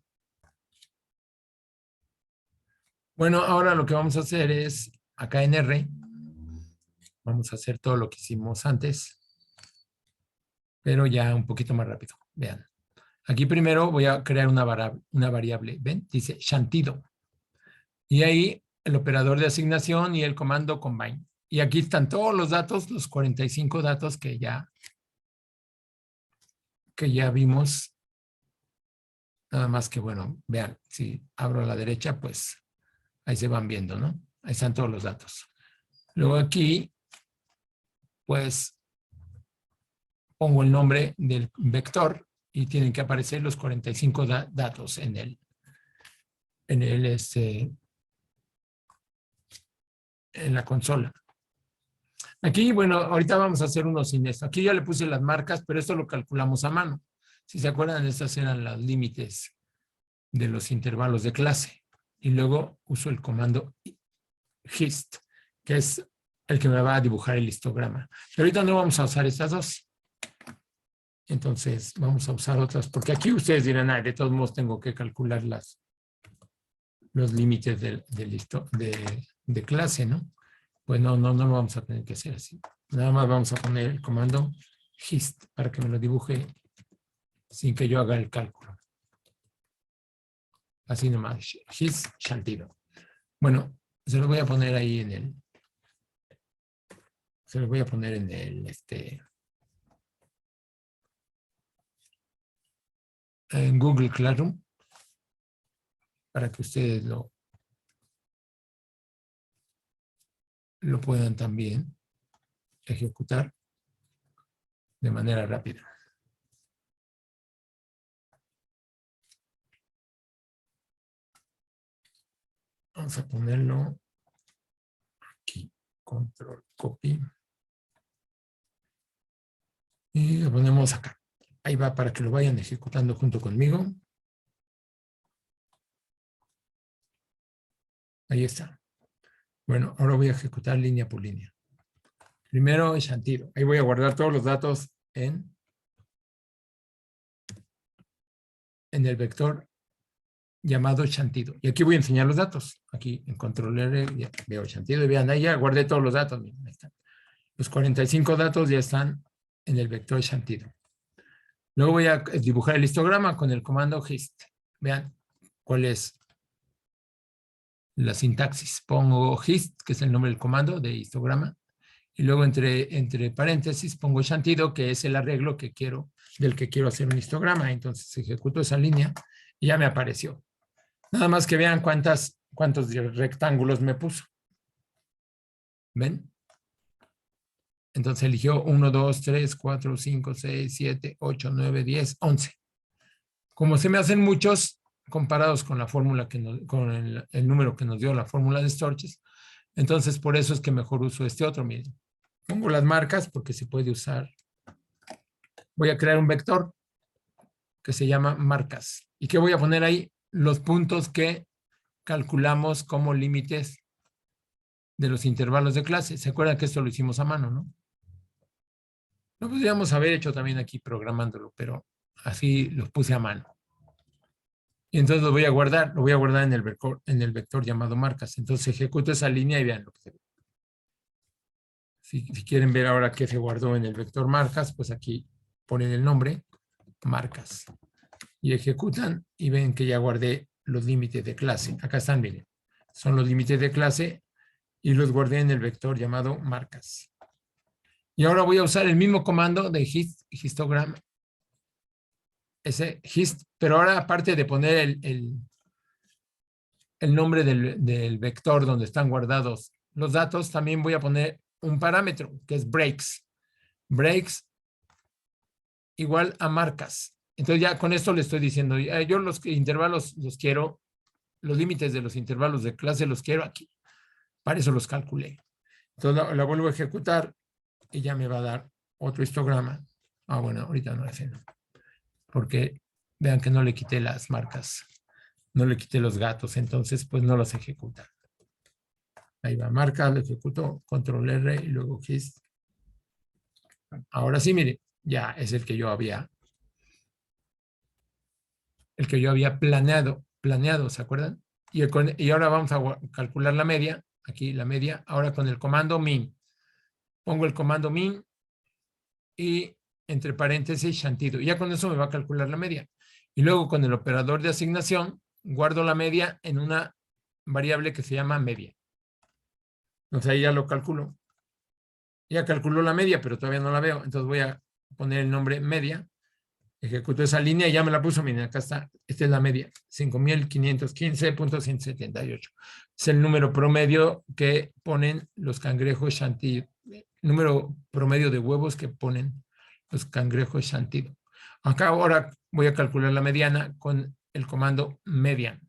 Bueno, ahora lo que vamos a hacer es, acá en R, vamos a hacer todo lo que hicimos antes, pero ya un poquito más rápido. Vean. Aquí primero voy a crear una variable. ¿Ven? Dice shantido. Y ahí el operador de asignación y el comando combine. Y aquí están todos los datos, los 45 datos que ya vimos. Nada más que, bueno, vean, si abro a la derecha, pues ahí se van viendo, ¿no? Ahí están todos los datos. Luego aquí, pues, pongo el nombre del vector y tienen que aparecer los 45 datos en la consola. Aquí, bueno, ahorita vamos a hacer uno sin esto. Aquí ya le puse las marcas, pero esto lo calculamos a mano. Si se acuerdan, estas eran los límites de los intervalos de clase. Y luego uso el comando hist, que es el que me va a dibujar el histograma. Pero ahorita no vamos a usar estas dos. Entonces vamos a usar otras, porque aquí ustedes dirán, de todos modos tengo que calcular los límites de clase, ¿no? Pues no lo vamos a tener que hacer así. Nada más vamos a poner el comando hist para que me lo dibuje sin que yo haga el cálculo. Así nomás, hist shantido. Bueno, se lo voy a poner ahí en el, se lo voy a poner en el, en Google Classroom para que ustedes lo puedan también ejecutar de manera rápida. Vamos a ponerlo aquí, control, copy. Y lo ponemos acá. Ahí va para que lo vayan ejecutando junto conmigo. Ahí está. Bueno, ahora voy a ejecutar línea por línea. Primero, shantido. Ahí voy a guardar todos los datos en el vector llamado shantido. Y aquí voy a enseñar los datos. Aquí en control R ya veo shantido. Y vean, ahí ya guardé todos los datos. Miren, ahí están. Los 45 datos ya están en el vector shantido. Luego voy a dibujar el histograma con el comando hist. Vean cuál es la sintaxis. Pongo hist, que es el nombre del comando de histograma. Y luego entre paréntesis pongo shantido, que es el arreglo que quiero, del que quiero hacer un histograma. Entonces ejecuto esa línea y ya me apareció. Nada más que vean cuántos rectángulos me puso. ¿Ven? Entonces eligió 1, 2, 3, 4, 5, 6, 7, 8, 9, 10, 11. Como se me hacen muchos comparados con la fórmula con el número que nos dio la fórmula de Storches, entonces por eso es que mejor uso este otro. Miren, pongo las marcas porque se puede usar. Voy a crear un vector que se llama marcas. ¿Y qué voy a poner ahí? Los puntos que calculamos como límites de los intervalos de clase. ¿Se acuerdan que esto lo hicimos a mano, no? Lo podríamos haber hecho también aquí programándolo, pero así los puse a mano. Y entonces lo voy a guardar en el vector llamado marcas. Entonces ejecuto esa línea y vean lo que se ve. Si quieren ver ahora qué se guardó en el vector marcas, pues aquí ponen el nombre, marcas. Y ejecutan y ven que ya guardé los límites de clase. Acá están, miren. Son los límites de clase y los guardé en el vector llamado marcas. Y ahora voy a usar el mismo comando de histogram, ese hist, pero ahora aparte de poner el nombre del vector donde están guardados los datos, también voy a poner un parámetro que es breaks. Breaks igual a marcas. Entonces ya con esto le estoy diciendo, yo los intervalos los quiero, los límites de los intervalos de clase los quiero aquí. Para eso los calculé. Entonces la vuelvo a ejecutar y ya me va a dar otro histograma. Bueno, ahorita no hace, porque vean que no le quité las marcas, no le quité los gatos, entonces pues no los ejecuta. Ahí va, marca, lo ejecuto, control R y luego hist. Ahora sí, mire, ya es el que yo había planeado, ¿se acuerdan? Y ahora vamos a calcular la media, aquí la media, ahora con el comando min. Pongo el comando min y entre paréntesis shantido. Ya con eso me va a calcular la media. Y luego con el operador de asignación guardo la media en una variable que se llama media. Entonces ahí ya lo calculo. Ya calculó la media, pero todavía no la veo. Entonces voy a poner el nombre media. Ejecuto esa línea y ya me la puso. Miren, acá está. Esta es la media. 5.515.178. Es el número promedio que ponen los cangrejos shantido. Número promedio de huevos que ponen los cangrejos shantido. Acá ahora voy a calcular la mediana con el comando median.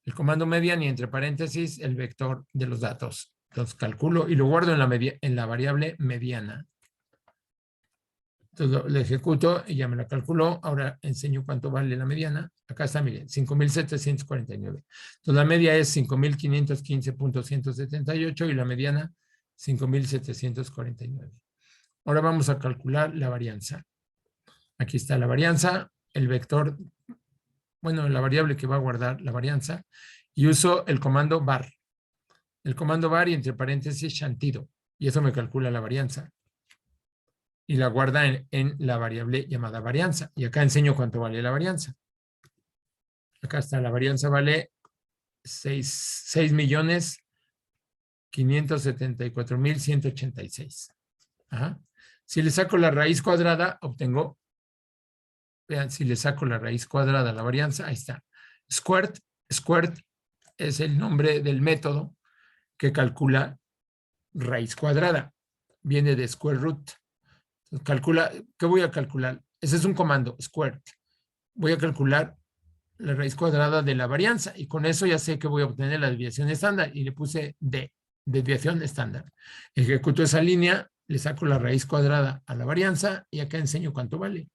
El comando median y entre paréntesis el vector de los datos. Entonces calculo y lo guardo en la variable mediana. Entonces lo ejecuto y ya me la calculó. Ahora enseño cuánto vale la mediana. Acá está, miren, 5.749. Entonces la media es 5.515.178 y la mediana 5.749. Ahora vamos a calcular la varianza. Aquí está la varianza, el vector, bueno, la variable que va a guardar la varianza, y uso el comando var. el comando var y entre paréntesis shantido. Y eso me calcula la varianza. Y la guarda en la variable llamada varianza. Y acá enseño cuánto vale la varianza. Acá está, la varianza vale 6.574.186. Ajá. Si le saco la raíz cuadrada, obtengo, vean, si le saco la raíz cuadrada a la varianza, ahí está. Squared es el nombre del método que calcula raíz cuadrada. Viene de square root. Calcula, ¿qué voy a calcular? Ese es un comando, squared. Voy a calcular la raíz cuadrada de la varianza y con eso ya sé que voy a obtener la desviación estándar y le puse D, desviación estándar. Ejecuto esa línea, le saco la raíz cuadrada a la varianza y acá enseño cuánto vale.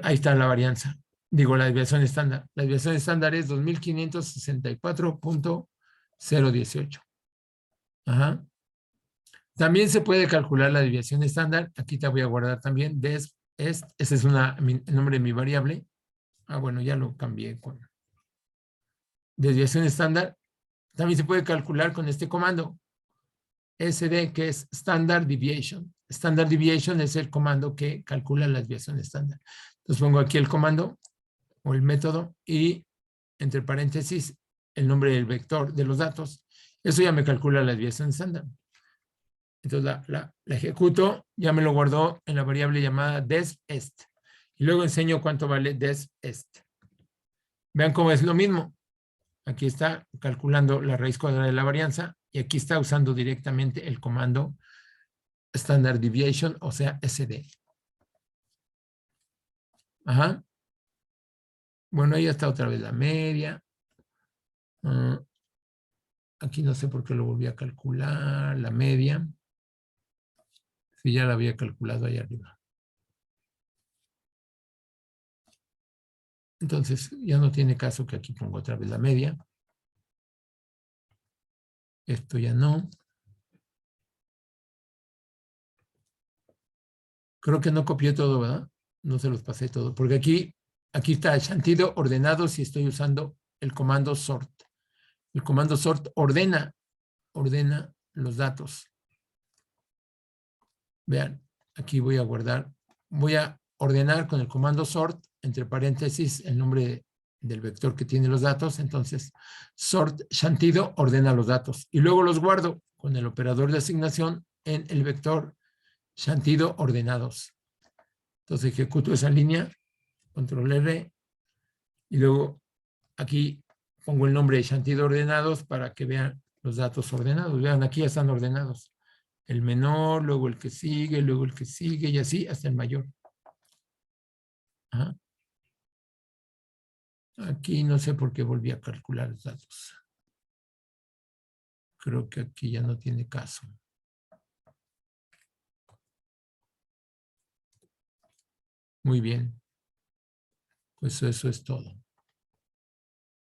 Ahí está la varianza. Digo, la desviación estándar. La desviación estándar es 2564.018. Ajá. También se puede calcular la desviación estándar. Aquí te voy a guardar también. Ese es el nombre de mi variable. Ah, bueno, ya lo cambié con desviación estándar. También se puede calcular con este comando. SD, que es Standard Deviation. Standard Deviation es el comando que calcula la desviación estándar. Entonces pongo aquí el comando o el método y entre paréntesis el nombre del vector de los datos. Eso ya me calcula la desviación estándar. Entonces la ejecuto, ya me lo guardó en la variable llamada desest. Y luego enseño cuánto vale desest. Vean cómo es lo mismo. Aquí está calculando la raíz cuadrada de la varianza y aquí está usando directamente el comando Standard Deviation, o sea, SD. Ajá. Bueno, ahí está otra vez la media. Aquí no sé por qué lo volví a calcular, la media. Si ya la había calculado ahí arriba. Entonces, ya no tiene caso que aquí pongo otra vez la media. Esto ya no. Creo que no copié todo, ¿verdad? No se los pasé todo. Porque aquí está shantido ordenado si estoy usando el comando sort. El comando sort ordena los datos. Vean, aquí voy a guardar. Voy a ordenar con el comando sort, entre paréntesis, el nombre del vector que tiene los datos. Entonces, sort shantido ordena los datos. Y luego los guardo con el operador de asignación en el vector shantido ordenados. Entonces ejecuto esa línea, control R, y luego aquí pongo el nombre de shantido ordenados para que vean los datos ordenados. Vean, aquí ya están ordenados. El menor, luego el que sigue, luego el que sigue, y así hasta el mayor. Ajá. Aquí no sé por qué volví a calcular los datos. Creo que aquí ya no tiene caso. Muy bien. Pues eso es todo.